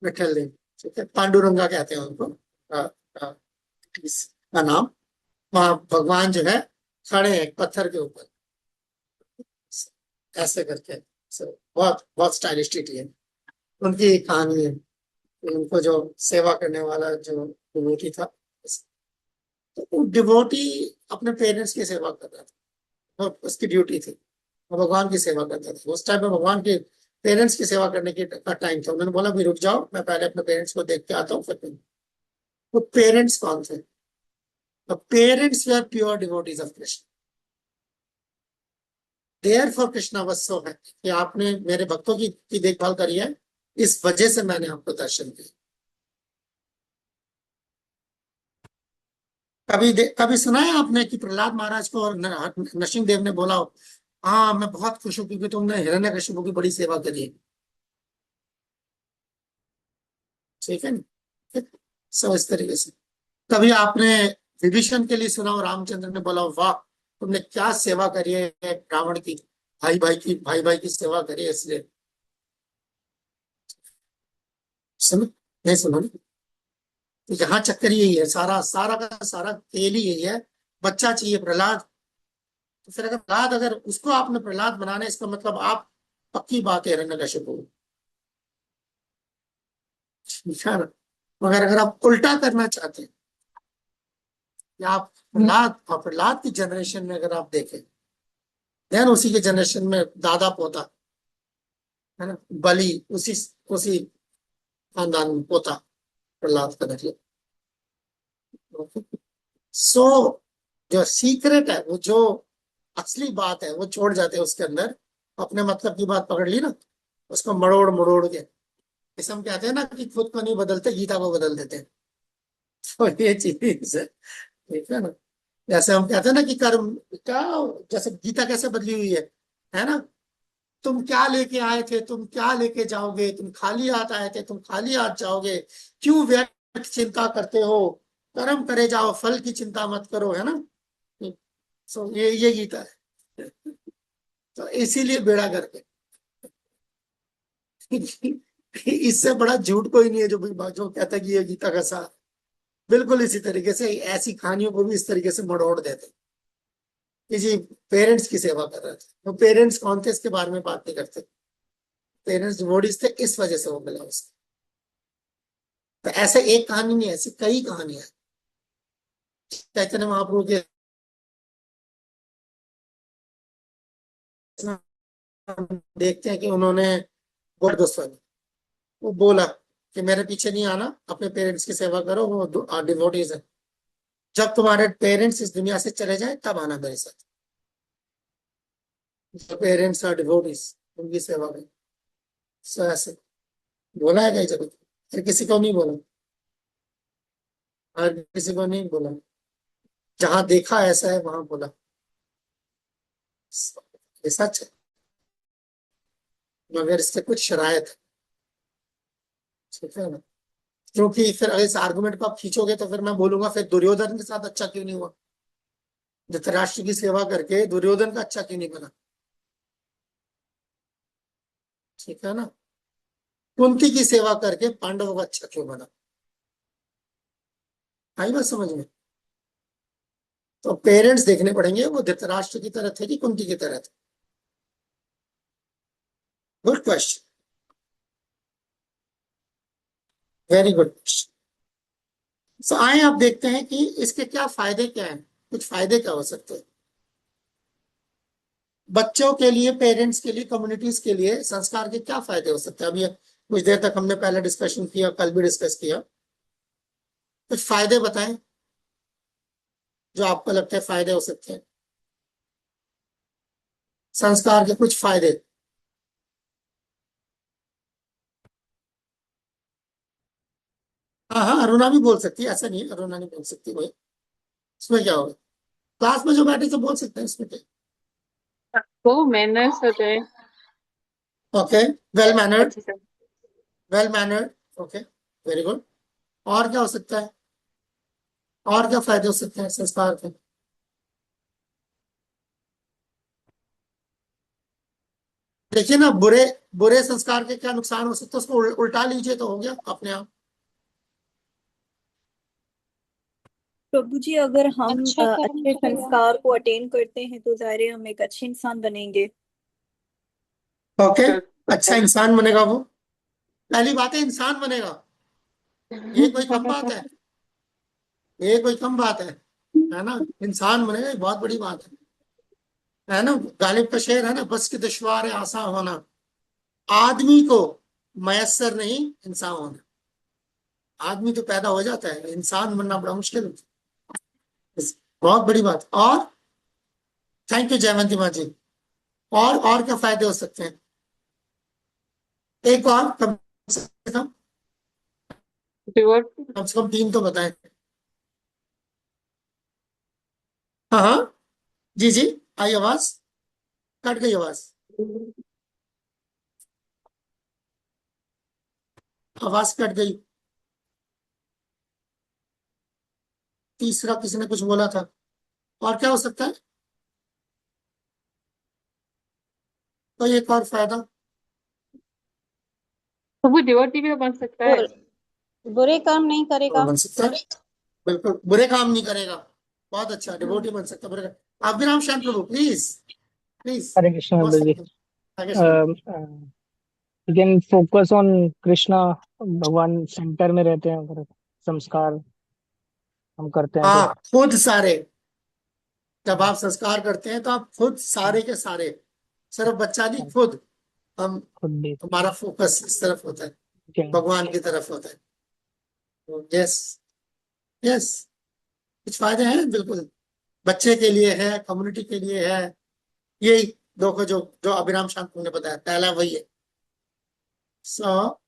विठल देव। ठीक है, पांडुरंगा कहते हैं उनको, अ, इसका नाम। वहां भगवान जो है खड़े हैं एक पत्थर के ऊपर, ऐसे करके। So, बहुत बहुत स्टाइलिश है। उनकी एक कहानी है कि उनको जो सेवा करने वाला जो डिवोटी था, तो वो डिवोटी अपने पेरेंट्स की सेवा कर रहा था, वो उसकी ड्यूटी थी। वो भगवान की सेवा करता था। उस टाइम में भगवान के पेरेंट्स की सेवा करने की का टाइम था। उन्होंने बोला भी रुक जाओ, मैं पहले अपने पेरेंट्स को देख के आता हूँ फिर। वो पेरेंट्स कौन थे? The parents were pure devotees of Krishna. Therefore Krishna was so happy कि आपने मेरे भक्तों की देखभाल करी है, इस वजह से मैंने आपको दर्शन दिए। कभी सुना है आपने कि प्रहलाद महाराज को और नरसिंह देव ने बोला हो, हाँ मैं बहुत खुश हूं क्योंकि तुमने हिरण्यकशिपु की बड़ी सेवा करी है। ठीक है ना? सब इस तरीके से। कभी आपने विभीषण के लिए सुना हो, रामचंद्र ने बोला हो, वाह तुमने क्या सेवा करी है रावण की, भाई भाई की सेवा करी है, इसलिए। सुनो, नहीं सुनो ना? तो यहाँ चक्कर यही है, सारा सारा का सारा खेल ही यही है। बच्चा चाहिए प्रहलाद, तो फिर अगर प्रहलाद, अगर उसको आपने प्रहलाद बनाना है, इसका मतलब आप पक्की बात है हिरण्यकशिपु हो। ठीक है ना? मगर अगर आप उल्टा करना चाहते हैं, या आप प्रहलाद और प्रहलाद की जनरेशन में अगर आप देखें, देन उसी के जनरेशन में दादा पोता, है ना, बलि उसी उसी खानदान में पोता प्रहलाद का निकले। सो जो सीक्रेट है, वो जो असली बात है, वो छोड़ जाते हैं उसके अंदर। अपने मतलब की बात पकड़ ली ना, उसको मरोड़ मरोड़ के, जैसे हम कहते हैं ना कि खुद को नहीं बदलते, गीता को बदल देते हैं। तो ये चीज है। ठीक है ना? जैसे हम कहते हैं ना कि कर्म क्या, जैसे गीता कैसे बदली हुई है ना? तुम क्या लेके आए थे, तुम क्या लेके जाओगे, तुम खाली हाथ आए थे, तुम खाली हाथ जाओगे, क्यों व्यर्थ चिंता करते हो, कर्म करे जाओ, फल की चिंता मत करो, है ना? सो ये गीता है। तो इसीलिए बेड़ा करके इससे बड़ा झूठ कोई नहीं है जो कहता है कि ये गीता का सार। बिल्कुल इसी तरीके से ऐसी कहानियों को भी इस तरीके से मरोड़ देते। किसी पेरेंट्स की सेवा कर रहे थे, तो पेरेंट्स कौन थे इसके बारे में बात नहीं करते। पेरेंट्स डिवोटीज थे, इस वजह से वो मिला उसको। तो ऐसे एक कहानी नहीं, ऐसी कई कहानियां हैं। चैतन्य महाप्रभु के हम देखते हैं कि उन्होंने, गौर गोस्वामी, वो बोला कि मेरे पीछे नहीं आना, अपने पेरेंट्स की सेवा करो, वो डिवोटीज है। जब तुम्हारे पेरेंट्स इस दुनिया से चले जाए तब आना मेरे साथ। पेरेंट्स आर डिवोटीज, उनकी सेवा में। सो ऐसे बोला है कई जगह, फिर किसी को नहीं बोला, हर किसी को नहीं बोला, जहां देखा ऐसा है वहां बोला। ये सच है, मगर इसके कुछ शरायत है। ठीक है ना? क्योंकि फिर अगर इस आर्गुमेंट को आप खींचोगे तो फिर मैं बोलूंगा फिर दुर्योधन के साथ अच्छा क्यों नहीं हुआ? धृतराष्ट्र की सेवा करके दुर्योधन का अच्छा क्यों नहीं बना? ठीक है ना? कुंती की सेवा करके पांडवों का अच्छा क्यों बना? आई बात समझ में? तो पेरेंट्स देखने पड़ेंगे, वो धृतराष्ट्र की तरह थे कि कुंती की तरह थे? Good question, very good question. So आए आप देखते हैं कि इसके क्या फायदे क्या हैं, कुछ फायदे क्या हो सकते हैं बच्चों के लिए, पेरेंट्स के लिए, कम्युनिटीज के लिए। संस्कार के क्या फायदे हो सकते हैं? अभी कुछ देर तक हमने पहले डिस्कशन किया, कल भी डिस्कस किया। कुछ फायदे बताएं जो आपको लगता है फायदे हो सकते हैं, संस्कार के कुछ फायदे। हाँ हाँ, अरुणा भी बोल सकती है, ऐसा नहीं है अरुणा नहीं बोल सकती कोई, इसमें क्या होगा? क्लास में जो बैठे तो बोल सकते हैं, इसमें क्या? वो मैनर्स हो जाए। ओके, वेल मैनर्ड, अच्छे से। Well mannered, okay, very good. और क्या हो सकता है? और क्या फायदे हो सकते हैं संस्कार के? देखिए ना, बुरे बुरे संस्कार के क्या नुकसान हो सकते हैं, उसको उल्टा लीजिए तो हो गया अपने आप। प्रभु जी, अगर हम अच्छा कर्म अच्छे करेगा। संस्कार को अटेन करते हैं तो जाहिर है हम एक अच्छे इंसान बनेंगे। ओके, अच्छा इंसान बनेगा वो, पहली बात है इंसान बनेगा, ये कोई कम बात है? ये कोई कम बात है ना? इंसान बनेगा, ये बहुत बड़ी बात है ना? गालिब का शेर है ना, बस की दुश्वार है आसान होना, आदमी को मयसर नहीं इंसान होना। आदमी तो पैदा हो जाता है, इंसान बनना बड़ा मुश्किल होता है, बहुत बड़ी बात। और थैंक यू जयवंती माँ जी। और क्या फायदे हो सकते हैं? एक और कम से कम, डिवोट। कम से कम तीन तो बताएं। हाँ हाँ, जी जी, आई आवाज, कट गई आवाज, आवाज कट गई। तीसरा किसी ने कुछ बोला था, और क्या हो सकता है? कोई एक और फायदा? तो वो डिवोटी भी बन सकता है। बुर, बुरे काम नहीं और करेगा। बन सकता है, बिल्कुल बुरे काम नहीं करेगा, बहुत अच्छा, डिवोटी बन सकता है, बुरे काम। अभिराम श्याम प्रभु प्लीज, प्लीज, हरे कृष्ण बहुत नंदन जी। सही, आगे सुनिए। We can focus on Krishna, भगवान सेंटर में रहते हैं अगर संस्कार हम करते हैं तो। आप खुद सारे, जब आप संस्कार करते हैं तो आप खुद सारे के सारे, सिर्फ बच्चा नहीं, खुद हम, खुद भी। हमारा फोकस इस तरफ होता है, भगवान की तरफ होता है। यस, यस, कुछ फायदे हैं बिल्कुल, बच्चे के लिए है, कम्युनिटी के लिए है। यही दो को जो जो अभिराम शांत ने बताया, पहला वही है। सो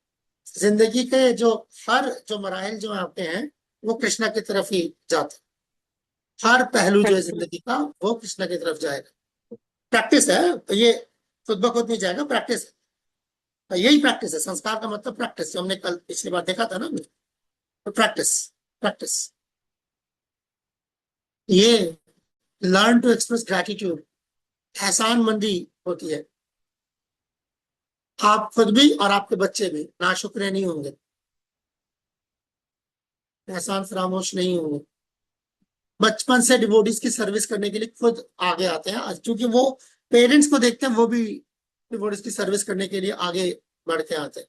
जिंदगी के जो हर जो मराहल जो आते हैं वो कृष्णा की तरफ ही जाते हैं, हर पहलू जो है जिंदगी का वो कृष्णा की तरफ जाएगा। प्रैक्टिस है ये, खुद ब खुद नहीं जाएगा, प्रैक्टिस है, यही प्रैक्टिस है, संस्कार का मतलब प्रैक्टिस, जो हमने कल पिछली बार देखा था ना, तो प्रैक्टिस, प्रैक्टिस, ये लर्न टू एक्सप्रेस ग्रैटिट्यूड, एहसान मंदी होती है। आप खुद भी और आपके बच्चे भी नाशुक्रे नहीं होंगे, एहसान फरामोश नहीं होंगे, बचपन से डिवोटीज की सर्विस करने के लिए खुद आगे आते हैं, क्योंकि वो पेरेंट्स को देखते हैं, वो भी डिवोटीज की सर्विस करने के लिए आगे बढ़ के आते हैं।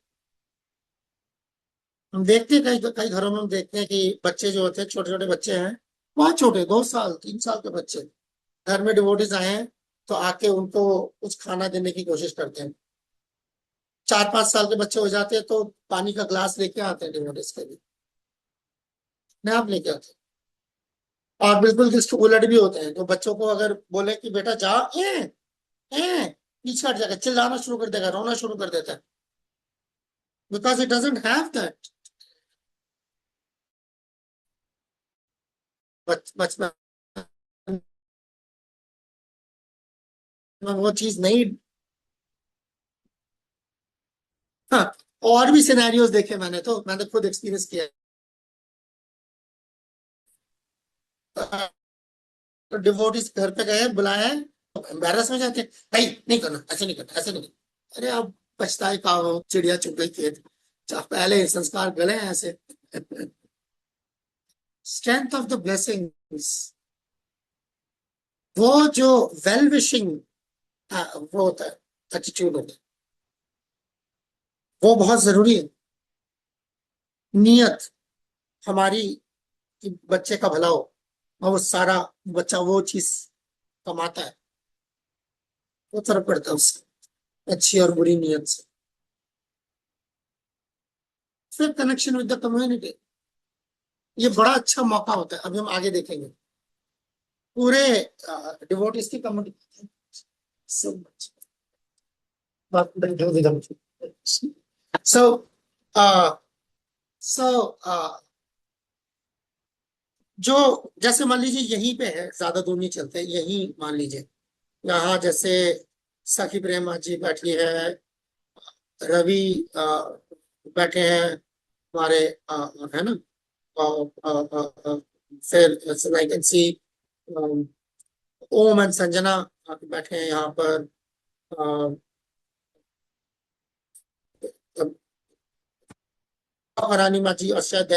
हम देखते हैं कई कई घरों में, हम देखते हैं कि बच्चे जो होते हैं, छोटे छोटे बच्चे हैं, बहुत छोटे, 2 साल 3 साल के बच्चे, घर में डिवोटीज आए हैं तो आके उनको कुछ खाना देने की कोशिश करते हैं। 4-5 साल के बच्चे हो जाते हैं तो पानी का ग्लास लेके आते हैं डिवोटीज के लिए, नहीं आप लेके आते हैं। और बिल्कुल इसके उलट भी होते हैं, तो बच्चों को अगर बोले कि बेटा जा, पीछे हट जाएगा, चिल्लाना शुरू कर देगा, रोना शुरू कर देता है, because it doesn't have that, बचपन में वो चीज नहीं। हाँ, और भी सिनेरियोज देखे मैंने, तो मैंने खुद एक्सपीरियंस किया है। तो डिवोटीज घर पे गए, बुलाया, एम्बेरस हो जाते, नहीं नहीं करना, ऐसे नहीं करना, ऐसे नहीं करना। अरे अब पछताए का हो, चिड़िया चुग गई खेत, जब पहले संस्कार गले हैं ऐसे। स्ट्रेंथ ऑफ द ब्लेसिंग्स, वो जो वेल विशिंग वो होता है, एटीट्यूड होता है, वो बहुत जरूरी है। नियत हमारी कि बच्चे का भला हो, और वो सारा बच्चा वो चीज कमाता है, वो फर्क पड़ता है उससे, अच्छी और बुरी नियत से। फिर कनेक्शन विद द कम्युनिटी, ये बड़ा अच्छा मौका होता है, अभी हम आगे देखेंगे। पूरे डिवोटीज की कम्युनिटी, सो सो जो जैसे मान लीजिए यहीं पे है, ज्यादा दूर नहीं चलते, यहीं मान लीजिए यहाँ जैसे सखी प्रेमा जी बैठी है, रवि बैठे हैं हमारे, है ना, फिर I can see ohm and Sanjana बैठे हैं यहाँ पर, रानी माँ जी और शायद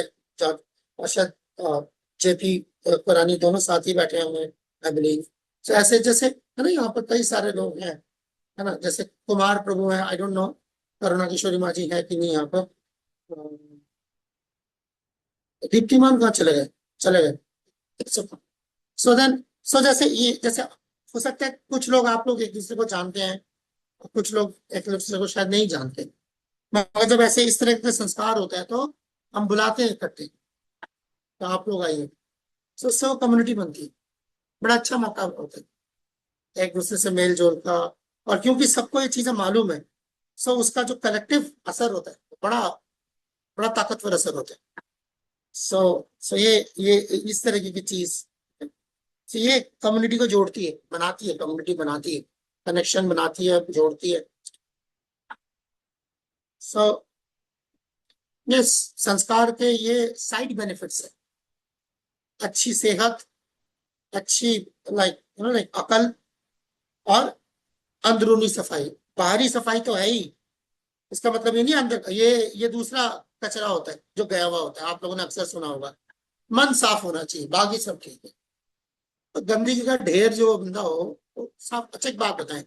जेपी पुरानी दोनों साथ ही बैठे हुए हैं, आई बिलीव। तो ऐसे जैसे है ना, यहाँ पर कई सारे लोग हैं, है ना, जैसे कुमार प्रभु है, आई डोंट नो करुणा किशोरी माँ जी है कि नहीं यहाँ पर। दीप्तिमान कहाँ चले गए, चले गए। सो देन, सो जैसे ये जैसे हो सकता है कुछ लोग, आप लोग एक दूसरे को जानते हैं, और कुछ लोग एक दूसरे को शायद नहीं जानते, मगर जब ऐसे इस तरह के संस्कार होता है तो हम बुलाते हैं इकट्ठे, तो आप लोग आइए, सो कम्युनिटी बनती है, बड़ा अच्छा मौका होता है एक दूसरे से मेल जोल का। और क्योंकि सबको ये चीजें मालूम है, सो उसका जो कलेक्टिव असर होता है बड़ा बड़ा ताकतवर असर होता है। सो ये इस तरीके की चीज, तो ये कम्युनिटी को जोड़ती है, बनाती है, कम्युनिटी बनाती है, कनेक्शन बनाती है, जोड़ती है। सो ये संस्कार के ये साइड बेनिफिट्स है, अच्छी सेहत, अच्छी लाइक लाइक अकल, और अंदरूनी सफाई। बाहरी सफाई तो है ही, इसका मतलब ये नहीं अंदर, ये दूसरा कचरा होता है जो गया हुआ होता है, आप लोगों ने अक्सर सुना होगा। मन साफ होना चाहिए, बाकी सब ठीक है। तो गंदगी का ढेर जो बंदा हो तो साफ। अच्छा एक बात बताएं,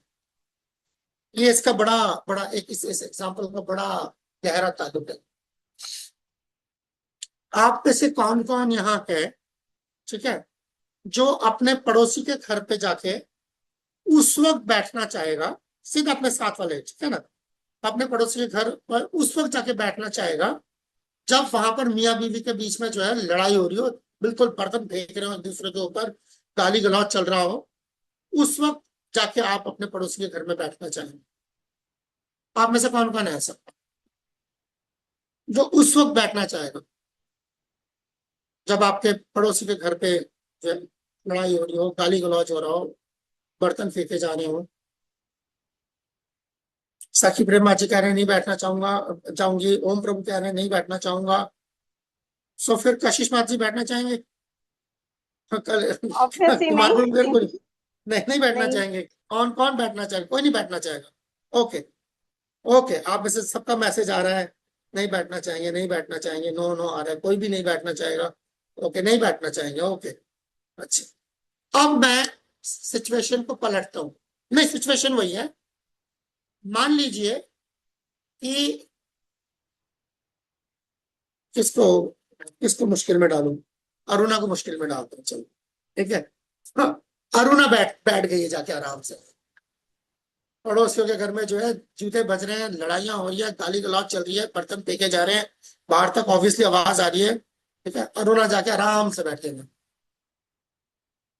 ये इसका बड़ा बड़ा एक इस एग्जाम्पल का बड़ा गहरा ताल्लुक है। आप में से कौन कौन यहाँ है, ठीक है, जो अपने पड़ोसी के घर पे जाके उस वक्त बैठना चाहेगा, सीधा अपने साथ वाले, ठीक है ना, अपने पड़ोसी के घर पर उस वक्त जाके बैठना चाहेगा जब वहां पर मियाँ बीवी के बीच में जो है लड़ाई हो रही हो, बिल्कुल बर्तन फेंक रहे हो एक दूसरे के ऊपर, गाली गलौज चल रहा हो, उस वक्त जाके आप अपने पड़ोसी के घर में बैठना चाहेंगे? आप में से कौन कौन है ऐसा जो उस वक्त बैठना चाहेगा जब आपके पड़ोसी के घर पे जो है लड़ाई हो रही हो, गाली गलौज हो रहा हो, बर्तन फेंके जा रहे हो? सखी प्रेमा जी कह रहे हैं नहीं बैठना चाहूंगा, चाहूंगी। ओम प्रभु कह रहे हैं नहीं बैठना चाहूंगा। सो फिर कशिश माता जी बैठना चाहेंगे? कल ऑब्वियसली कुमार प्रभु नहीं। बिल्कुल नहीं, नहीं बैठना नहीं। चाहेंगे। कौन कौन बैठना चाहेगा? कोई नहीं बैठना चाहेगा। ओके, ओके, आप में से सबका मैसेज आ रहा है, नहीं बैठना चाहेंगे, नहीं बैठना चाहेंगे, नो नो आ रहा है, कोई भी नहीं बैठना चाहेगा। ओके, नहीं बैठना चाहेंगे, ओके। अच्छा, अब मैं सिचुएशन को पलटता हूँ। नहीं, सिचुएशन वही है। मान लीजिए कि किसको किसको मुश्किल में डालूं, अरुणा को मुश्किल में डालता हूँ, चलो ठीक है। हाँ, अरुणा बैठ बैठ गई है जाके आराम से, पड़ोसियों के घर में जो है जूते बज रहे हैं, लड़ाइयां हो रही है, गाली गलौज चल रही है, बर्तन फेंके जा रहे हैं, बाहर तक ऑब्वियसली आवाज आ रही है, ठीक है। अरुणा जाके आराम से बैठेंगे,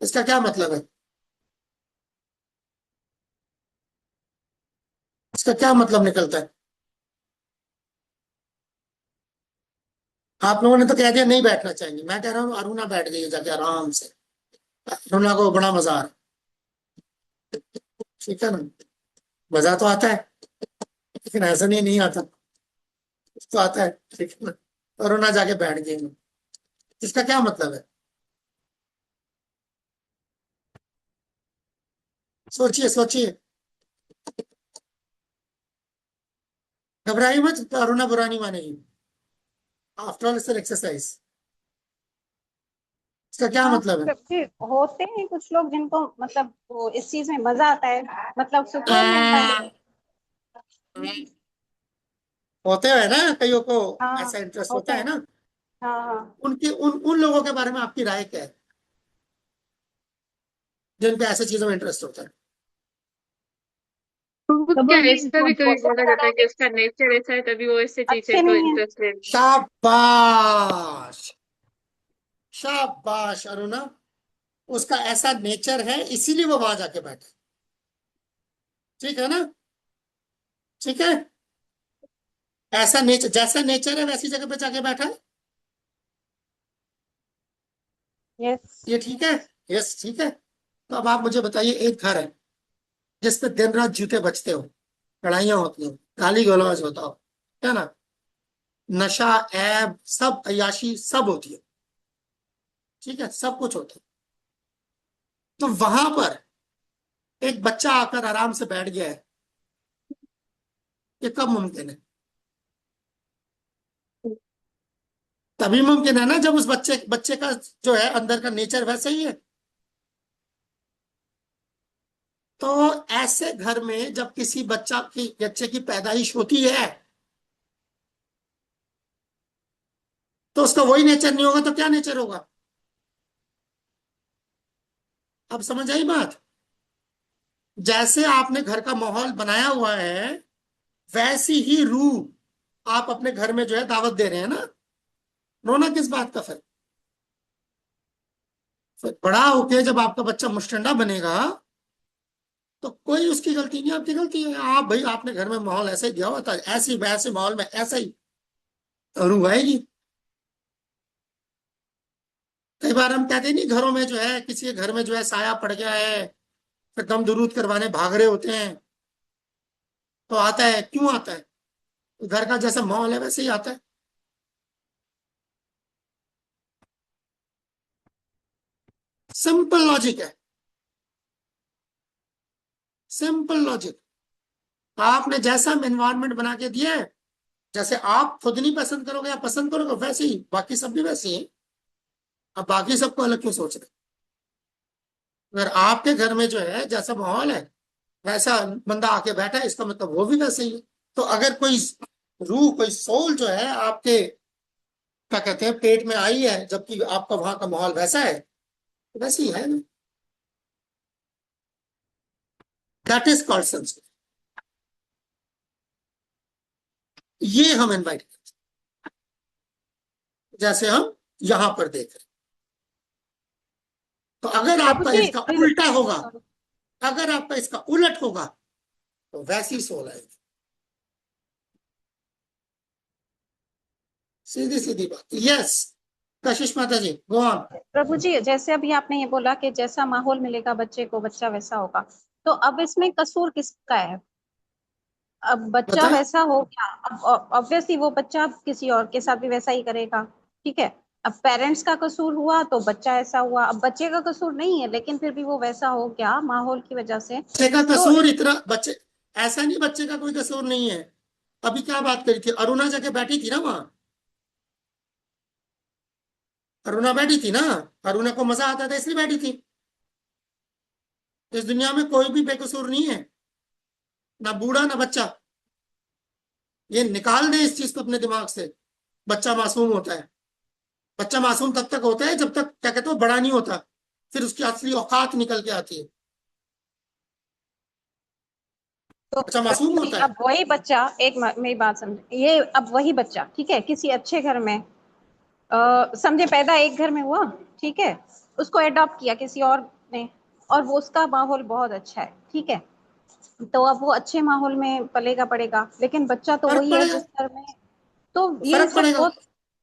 इसका क्या मतलब है? इसका क्या मतलब निकलता है? आप लोगों ने तो कह दिया नहीं बैठना चाहिए, मैं कह रहा हूँ अरुणा बैठ गई है जाके आराम से, अरुणा को बड़ा मजा आ रहा है, ठीक है ना। मजा तो आता है, लेकिन ऐसा नहीं आता, तो आता है, ठीक है ना। अरुणा जाके बैठ गई, इसका क्या मतलब है? सोचिए सोचिए, घबराइए मत, अरुणा बुरा नहीं मानेगी। After all it's an exercise. इसका क्या हाँ, मतलब है? फिर होते हैं कुछ लोग जिनको मतलब वो इस चीज में मजा आता है, मतलब सुकून मिलता है। होते हैं ना, कईयों को हाँ, ऐसा इंटरेस्ट होते होता है हैं। ना। हाँ हाँ। उनके उन लोगों के बारे में आपकी राय क्या है, जिनको ऐसे चीजों में इंटरेस्ट होता है? तो तो क्या वो ये ऐसा भी बहुत कभी बहुत बोला जाता ज्यादा है कि उसका नेचर ऐसा है तभी वो ऐसे टीचर अच्छे को नहीं है। इंटरेस्ट ले। शाबाश, शाबाश अरुणा। उसका ऐसा नेचर है इसीलिए वो वहां जाके बैठा। ठीक है ना? ठीक है। ऐसा नेचर, जैसा नेचर है वैसी जगह पे जाके बैठा है। यस। ये ठीक है। यस ठीक है। तो अब आप मुझे बताइए, एक घर है जिसपे दिन रात जूते बजते हो, लड़ाइयां होती हो, गाली गलौज होता हो, है ना, नशा, ऐब, सब अय्याशी सब होती है। ठीक है, सब कुछ होता है। तो वहां पर एक बच्चा आकर आराम से बैठ गया है। ये कब मुमकिन है? तभी मुमकिन है ना जब उस बच्चे बच्चे का जो है अंदर का नेचर वैसे ही है। तो ऐसे घर में जब किसी बच्चे की पैदाइश होती है, तो उसका वही नेचर नहीं होगा तो क्या नेचर होगा? अब समझ आई बात? जैसे आपने घर का माहौल बनाया हुआ है, वैसी ही रूह आप अपने घर में जो है दावत दे रहे हैं ना। रोना किस बात का? फिर बड़ा होके जब आपका बच्चा मुस्टंडा बनेगा, तो कोई उसकी गलती नहीं, आपकी गलती है। आप भाई, आपने घर में माहौल ऐसे ही दिया हुआ था, ऐसी वैसे माहौल में ऐसा ही रूह आएगी। कई बार हम कहते नहीं, घरों में जो है, किसी के घर में जो है साया पड़ गया है, फिर दम दुरूद करवाने भाग रहे होते हैं। तो आता है, क्यों आता है? घर का जैसा माहौल है वैसे ही आता है। सिंपल लॉजिक है, सिंपल लॉजिक। आपने जैसा एनवायरनमेंट बना के दिया है, जैसे आप खुद नहीं पसंद करोगे या पसंद करोगे, वैसे ही बाकी सब भी वैसे ही। अब बाकी सबको अलग क्यों सोच रहे? अगर आपके घर में जो है जैसा माहौल है, वैसा बंदा आके बैठा है, इसका मतलब वो भी वैसे ही है। तो अगर कोई रूह, कोई सोल जो है आपके, क्या कहते हैं, पेट में आई है, जबकि आपका वहां का माहौल वैसा है, तो वैसे ही है ना। That is called sense. ये हम इनवाइट करते हैं, जैसे हम यहां पर देख रहे हैं। तो अगर प्रभु आपका जी इसका फिर उल्टा होगा, अगर आपका इसका उलट होगा, तो वैसी सोल आएगी। सीधी सीधी बात। यस, कशिश माता जी, गो ऑन। प्रभु जी जैसे अभी आपने ये बोला कि जैसा माहौल मिलेगा बच्चे को बच्चा वैसा होगा, तो अब इसमें कसूर किसका है? अब बच्चा बताए। वैसा हो गया, अब ऑब्वियसली वो बच्चा किसी और के साथ भी वैसा ही करेगा। ठीक है। अब पेरेंट्स का कसूर हुआ तो बच्चा ऐसा हुआ, अब बच्चे का कसूर नहीं है लेकिन फिर भी वो वैसा हो गया माहौल की वजह से। बच्चे का तो कसूर इतना, बच्चे, ऐसा नहीं बच्चे का कोई कसूर नहीं है। अभी क्या बात करी थी, अरुणा जाके बैठी थी ना वहां। अरुणा बैठी थी ना, अरुणा को मजा आता था इसलिए बैठी थी। इस दुनिया में कोई भी बेकसूर नहीं है, ना बूढ़ा ना बच्चा। ये निकाल दे इस चीज को अपने दिमाग से। बच्चा मासूम होता है। बच्चा मासूम तब तक होता है जब तक, क्या कहते हो, बड़ा नहीं होता। फिर उसकी असली औकात निकल के आती है। तो बच्चा प्रभु मासूम जी होता है। अब वही बच्चा मेरी बात समझे, ये अब वही बच्चा ठीक है किसी अच्छे घर में समझे पैदा एक घर में हुआ, ठीक है, उसको अडॉप्ट किया किसी और ने, और वो उसका माहौल बहुत अच्छा है, ठीक है, तो अब वो अच्छे माहौल में पलेगा पड़ेगा, लेकिन बच्चा तो फर्क वही है पड़ेगा। जिस घर में। तो ये फर्क सब पड़ेगा। बहुत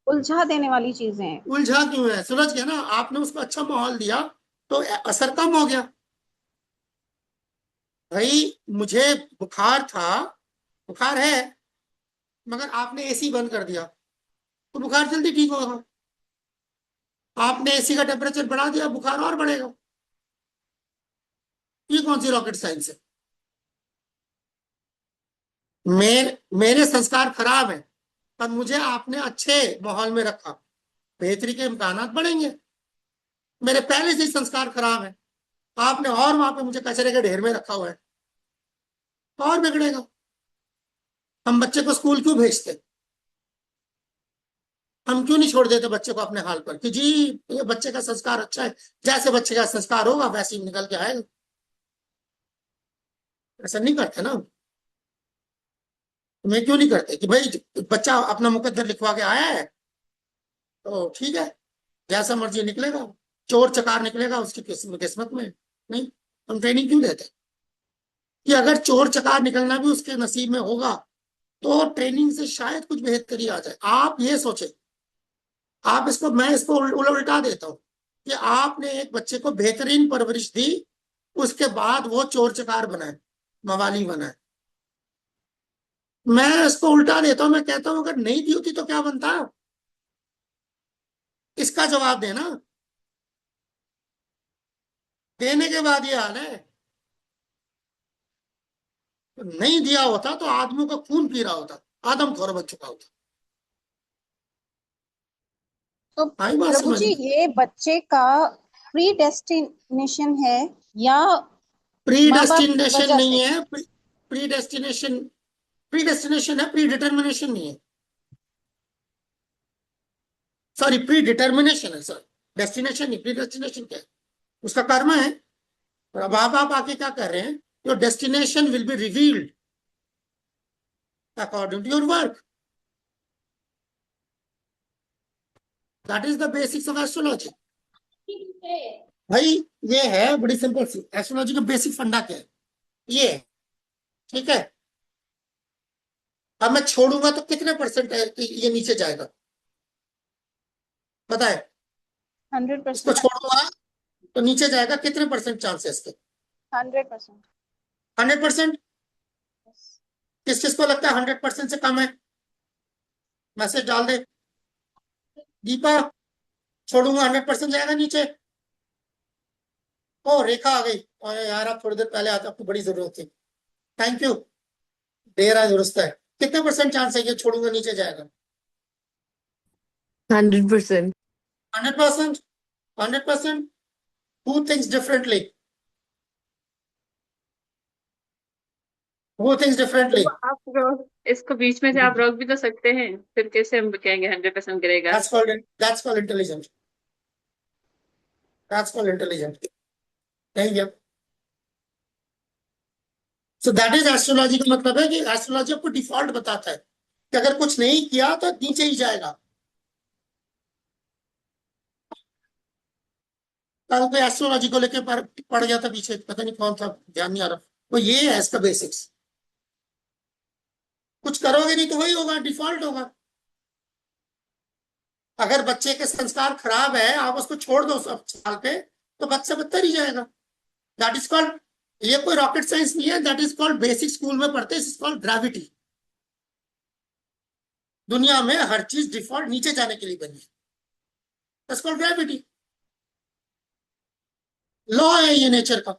उलझा देने वाली चीजें हैं। उलझा क्यों है? सुलझ गया ना, आपने उसको अच्छा माहौल दिया तो असर कम हो गया। भाई, मुझे बुखार था, बुखार है, मगर आपने एसी बंद कर दिया तो बुखार जल्दी ठीक होगा। आपने एसी का टेम्परेचर बढ़ा दिया, बुखार और बढ़ेगा। ये कौन सी रॉकेट साइंस है? मेरे संस्कार खराब है, पर मुझे आपने अच्छे माहौल में रखा, बेहतरी के इम्कानात बढ़ेंगे। मेरे पहले से ही संस्कार खराब है, आपने और वहां पे मुझे कचरे के ढेर में रखा हुआ है, तो और बिगड़ेगा। हम बच्चे को स्कूल क्यों भेजते? हम क्यों नहीं छोड़ देते बच्चे को अपने हाल पर कि जी ये बच्चे का संस्कार अच्छा है, जैसे बच्चे का संस्कार होगा वैसे ही निकल के आएगा? ऐसा नहीं करते ना हम। मैं क्यों नहीं करते कि भाई बच्चा अपना मुकद्दर लिखवा के आया है तो ठीक है, जैसा मर्जी निकलेगा, चोर चकार निकलेगा उसकी किस्मत में। नहीं, हम ट्रेनिंग क्यों देते कि अगर चोर चकार निकलना भी उसके नसीब में होगा तो ट्रेनिंग से शायद कुछ बेहतरी आ जाए। आप ये सोचे, आप इसको, मैं इसको उल्टा देता हूं कि आपने एक बच्चे को बेहतरीन परवरिश दी, उसके बाद वो चोर चकार बनाए, मवाली बनाए। मैं इसको उल्टा देता हूं, मैं कहता हूं अगर नहीं दी होती तो क्या बनता? इसका जवाब देना। देने के बाद ये हाल है। तो नहीं दिया होता तो आदमियों का खून पी रहा होता, आदमखोर बन चुका होता। तो आई बात प्रभु समझ जी, में? ये बच्चे का प्री डेस्टिनेशन है या प्री माँ बाप की डेस्टिनेशन वजह नहीं से? है। प्री डेस्टिनेशन, प्री डेस्टिनेशन है, प्री डिटर्मिनेशन नहीं है। सॉरी, प्री डिटर्मिनेशन है सर, डेस्टिनेशन नहीं। प्री डेस्टिनेशन क्या है? उसका कर्म है। और अब आप आके क्या कर रहे हैं? Your destination will be revealed according to your work. That is the basics of astrology. भाई ये है बड़ी सिंपल सी एस्ट्रोलॉजी का बेसिक फंडा क्या है, ये है, ठीक है। अब मैं छोड़ूंगा तो कितने परसेंट है कि ये नीचे जाएगा? बताए। इसको 100%। छोड़ूंगा तो नीचे जाएगा, कितने परसेंट चांस है इसके? 100%। 100%। किस किस को लगता है 100% से कम है? मैसेज डाल दे। दीपा, छोड़ूंगा 100% जाएगा नीचे? ओ रेखा आ गई। और यार आप थोड़ी देर पहले आते, आपको बड़ी जरूरत थी। Thank you. देर आज दुरुस्त है। कितने परसेंट चांस है कि छोड़ूंगा नीचे जाएगा? 100%. 100%। 100%। Who thinks differently? Who thinks differently? तो आप इसको बीच में से आप रोक भी तो सकते हैं, फिर कैसे हम कहेंगे 100% गिरेगा? That's called intelligent. That's called intelligent. Thank you. So that is astrology का मतलब है कि एस्ट्रोलॉजी आपको डिफॉल्ट बताता है कि अगर कुछ नहीं किया तो नीचे ही जाएगा। कल पे एस्ट्रोलॉजी को लेकर पढ़ गया था पीछे, पता नहीं कौन था, ध्यान नहीं आ रहा। वो ये है इसका बेसिक्स। कुछ करोगे नहीं तो वही होगा, डिफॉल्ट होगा। अगर बच्चे के संस्कार खराब है, आप उसको छोड़ दो सब साल पे, तो बच्चा बदतर ही जाएगा। दैट इज कॉल्ड, ये कोई रॉकेट साइंस नहीं है, that is called basic school में पढ़ते हैं, कॉल्ड ग्रेविटी। दुनिया में हर चीज डिफॉल्ट नीचे जाने के लिए बनी है, दैट्स कॉल्ड ग्रेविटी। लॉ है ये नेचर का।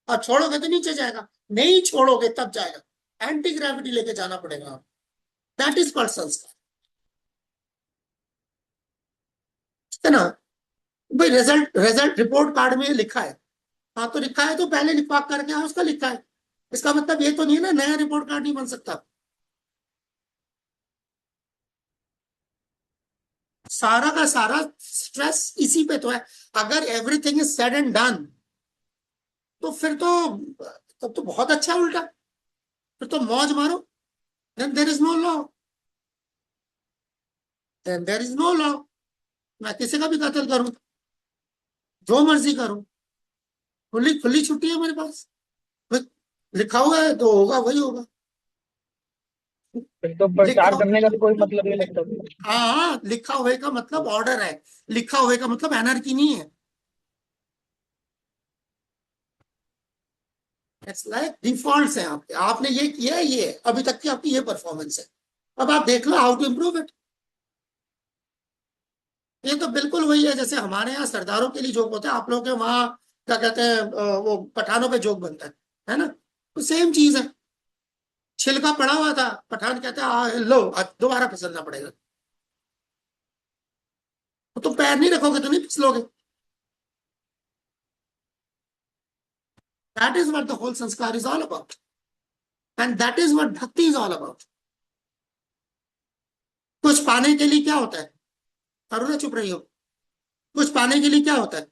आप छोड़ोगे तो नीचे जाएगा, नहीं छोड़ोगे तब जाएगा। एंटी ग्रेविटी लेके जाना पड़ेगा आप। दैट इज कॉल्ड संस्कार, है ना? भाई रिजल्ट रिजल्ट रिपोर्ट कार्ड में लिखा है, हाँ तो लिखा है तो पहले लिखवा करके उसका लिखा है। इसका मतलब ये तो नहीं है ना नया रिपोर्ट कार्ड नहीं बन सकता। सारा का सारा स्ट्रेस इसी पे तो है। अगर everything is said and done तो फिर तो तब तो बहुत अच्छा उल्टा, फिर तो मौज मारो। Then there is no law. Then there is no law. मैं किसी का भी कत्ल करूं, जो मर्जी करूं, खुली खुली छुट्टी है मेरे पास। लिखा हुआ है तो होगा, वही होगा। फिर तो लिखा प्रचार करने का भी कोई हुआ, मतलब नहीं लगता। हाँ लिखा हुए का मतलब ऑर्डर है, लिखा हुए का मतलब एनर्जी नहीं है। इट्स लाइक डिफॉल्ट्स हैं आपके, आपने ये किया है, ये अभी तक की आपकी ये परफॉर्मेंस है, अब आप देख लो हाउ टू इम्प्रूव इट। ये तो बिल्कुल वही है जैसे हमारे यहाँ सरदारों के लिए जोक होता है, आप लोगों के वहां क्या कहते हैं वो पठानों पे जोक बनता है ना? तो सेम चीज है। छिलका पड़ा हुआ था, पठान कहता है लो आज दोबारा फिसलना पड़ेगा। तो तुम पैर नहीं रखोगे तो नहीं फिसलोगे। That is what the whole sanskar is all about, and that is what bhakti is all about. कुछ पाने के लिए क्या होता है? अरुणा चुप रही हो। कुछ पाने के लिए क्या होता है?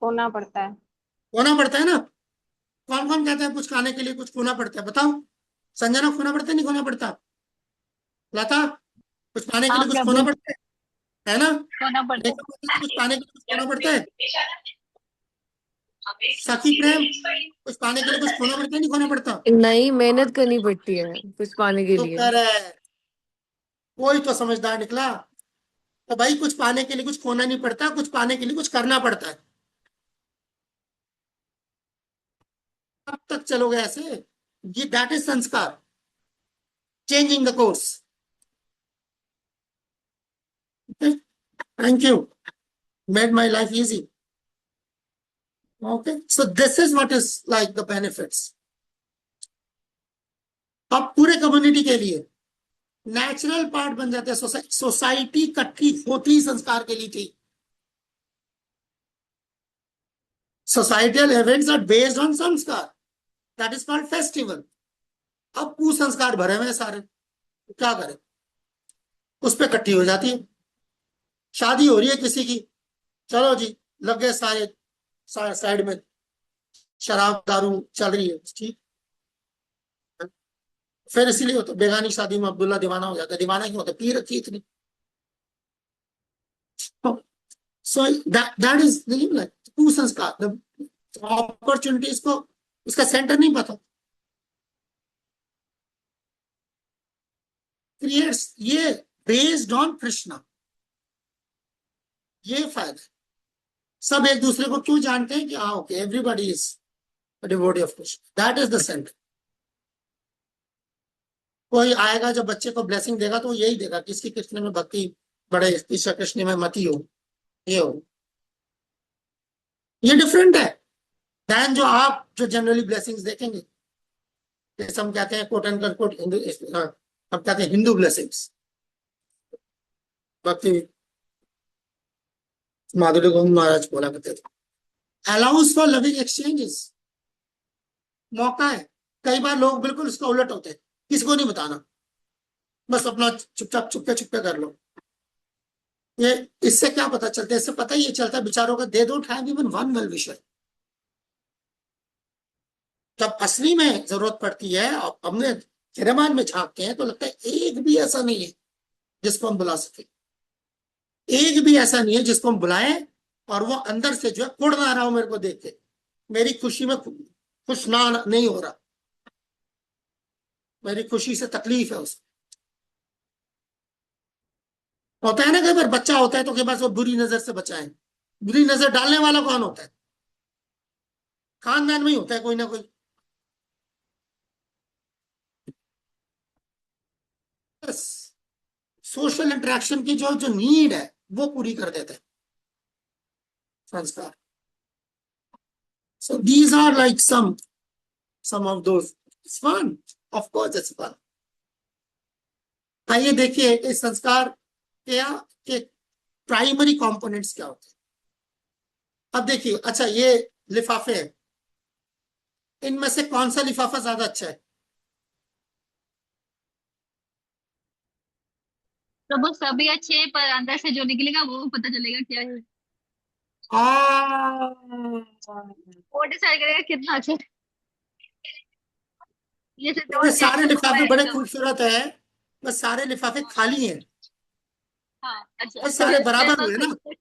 खोना पड़ता है। खोना पड़ता है ना। कौन कौन कहता है कुछ खाने के लिए कुछ खोना पड़ता है? बताओ। संजना, खोना पड़ता है नहीं खोना पड़ता? लता, कुछ पाने के हाँ लिए कुछ खोना प्रभु, पड़ता है ना? होना पड़ता देखो, कुछ पाने के लिए कुछ खोना पड़ता है। सखी प्रेम, कुछ पाने के लिए कुछ खोना पड़ता है नहीं खोना पड़ता? नहीं, मेहनत करनी पड़ती है कुछ पाने के तो लिए। कर कोई तो समझदार निकला। तो भाई कुछ पाने के लिए कुछ खोना नहीं पड़ता, कुछ पाने के लिए कुछ करना पड़ता है। कब तक चलोगे ऐसे? ये दैट इज संस्कार, changing the course. Thank you, made my life easy. Okay, so this is what is like the benefits. अब पूरे कम्युनिटी के लिए नेचुरल पार्ट बन जाते हैं। सोसाइटी इकट्ठी होती ही संस्कार के लिए थी। Societal events are based on sanskar, that is called festival. अब कुसंस्कार भरे हुए हैं सारे, तो क्या करें? उस पर इकट्ठी हो जाती है। शादी हो रही है किसी की, चलो जी, लग गए सारे साइड में, शराब दारू चल रही है, ठीक। फिर इसीलिए होता बेगानी शादी में अब्दुल्ला दीवाना हो जाता है। दीवाना क्यों होता है? पी रखी इतनी। So that is like kusanskar. Opportunities को उसका सेंटर नहीं पता, क्रिएट्स ये बेस्ड ऑन कृष्णा। ये फायदा है। सब एक दूसरे को क्यों जानते हैं कि हाँ okay everybody is devotee of Krishna, that is the centre. कोई आएगा जब बच्चे को ब्लेसिंग देगा तो यही देगा कि इसकी कृष्ण में भक्ति बड़े, ईश्वर कृष्ण में मति हो, ये हो। ये डिफरेंट है दैन जो आप जो जनरली ब्लेसिंग्स देखेंगे। जैसे हम कहते हैं कोट एंड कोट हिंदू, हम कहते हैं हिंदू ब्लेसिंग्स। भक्ति माधुरी गोविंद महाराज बोला करते थे, अलाउंस फॉर लविंग एक्सचेंजेस। मौका है। कई बार लोग बिल्कुल उसका उलट होते हैं, किसी को नहीं बताना, बस अपना चुपचाप चुपके चुपके कर लो। ये इससे क्या पता चलता है? इससे पता ही ये चलता है बेचारों का they don't have even one well wisher. जब असली में जरूरत पड़ती है और हमने किरमान में झांकते हैं तो लगता है एक भी ऐसा नहीं है जिसको हम बुला सके। एक भी ऐसा नहीं है जिसको हम बुलाएं और वो अंदर से जो है कुड़ ना रहा हो मेरे को देख के, मेरी खुशी में खुश ना नहीं हो रहा, मेरी खुशी से तकलीफ है उसको। होता है ना कई बार बच्चा होता है तो कई बार वो बुरी नजर से बचाएं। बुरी नजर डालने वाला कौन होता है? खानदान में ही होता है कोई ना कोई। बस सोशल इंटरेक्शन की जो जो नीड है वो पूरी कर देते हैं संस्कार। So these are like some of those. It's fun. Of course it's fun. आइए देखिए इस संस्कार के प्राइमरी कंपोनेंट्स क्या होते हैं। अब देखिए, अच्छा ये लिफाफे हैं, इनमें से कौन सा लिफाफा ज्यादा अच्छा है? प्रभु सभी अच्छे हैं, पर अंदर से जो निकलेगा वो पता चलेगा क्या है। वो डिसाइड करेगा कितना अच्छा है। ये सिर्फ ये डोंट सारे टेस्ट लिफाफे बड़े एकदम। खूबसूरत है, बस सारे लिफाफे खाली हैं। हाँ अच्छा, बस सारे बराबर तो हुए ना? हाँ,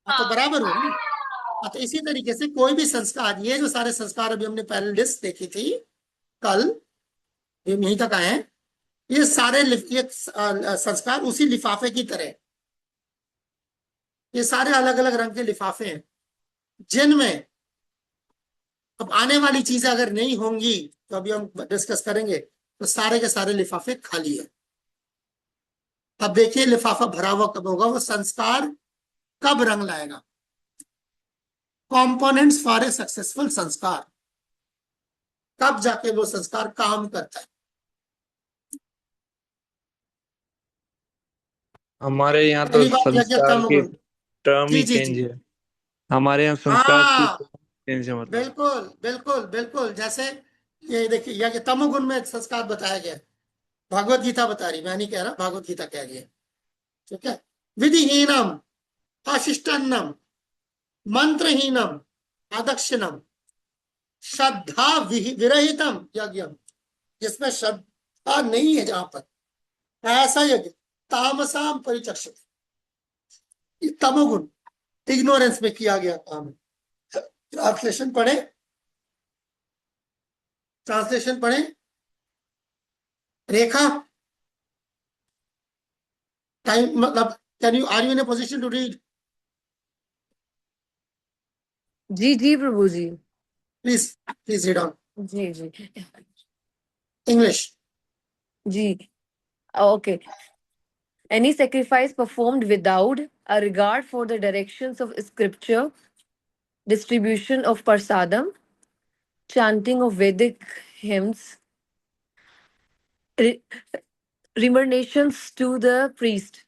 तो हाँ बराबर हुए ना। हाँ, तो इसी तरीके से कोई भी संस्कार, ये जो सारे संस्कार अभी हमने पहले लिस्ट देखी थी कल, ये यहीं तक आए हैं, ये सारे ये संस्कार उसी लिफाफे की तरह। ये सारे अलग अलग रंग के लिफाफे हैं जिनमें अब आने वाली चीजें अगर नहीं होंगी तो अभी हम डिस्कस करेंगे, तो सारे के सारे लिफाफे खाली है। अब देखिए लिफाफा भरा हुआ कब होगा? वो संस्कार कब रंग लाएगा। कंपोनेंट्स फॉर ए सक्सेसफुल संस्कार, कब जाके वो संस्कार काम करता है। हमारे यहाँ तो पहली बात यज्ञ संस्कार तम की गुण। टर्म जी ही जी जी। चेंज है। हमारे यहाँ संस्कार की हाँ चेंज है, मतलब। बिल्कुल बिल्कुल बिल्कुल, जैसे ये देखिए यज्ञ तमोगुण में संस्कार बताया गया है। भागवत गीता बता रही, मैं नहीं कह रहा, भागवत गीता कह रही है। ठीक है। विधिहीनम अशिष्टान्नम मंत्रहीनम अदक्षिणम श्रद्धा विरहितम यज्ञम, जिसमें श्रद्धा नहीं है जहां पर, ऐसा यज्ञ तामसाम परिचक्षित, तमोगुण इग्नोरेंस में किया गया काम है। ट्रांसलेशन पढ़े, ट्रांसलेशन पढ़े। रेखा, टाइम मतलब, can you, are you in a position to read? जी जी प्रभु जी। प्लीज प्लीज रीड ऑन जी जी इंग्लिश। जी। Okay. Any sacrifice performed without a regard for the directions of scripture, distribution of prasadam, chanting of Vedic hymns, re- remunerations to the priest,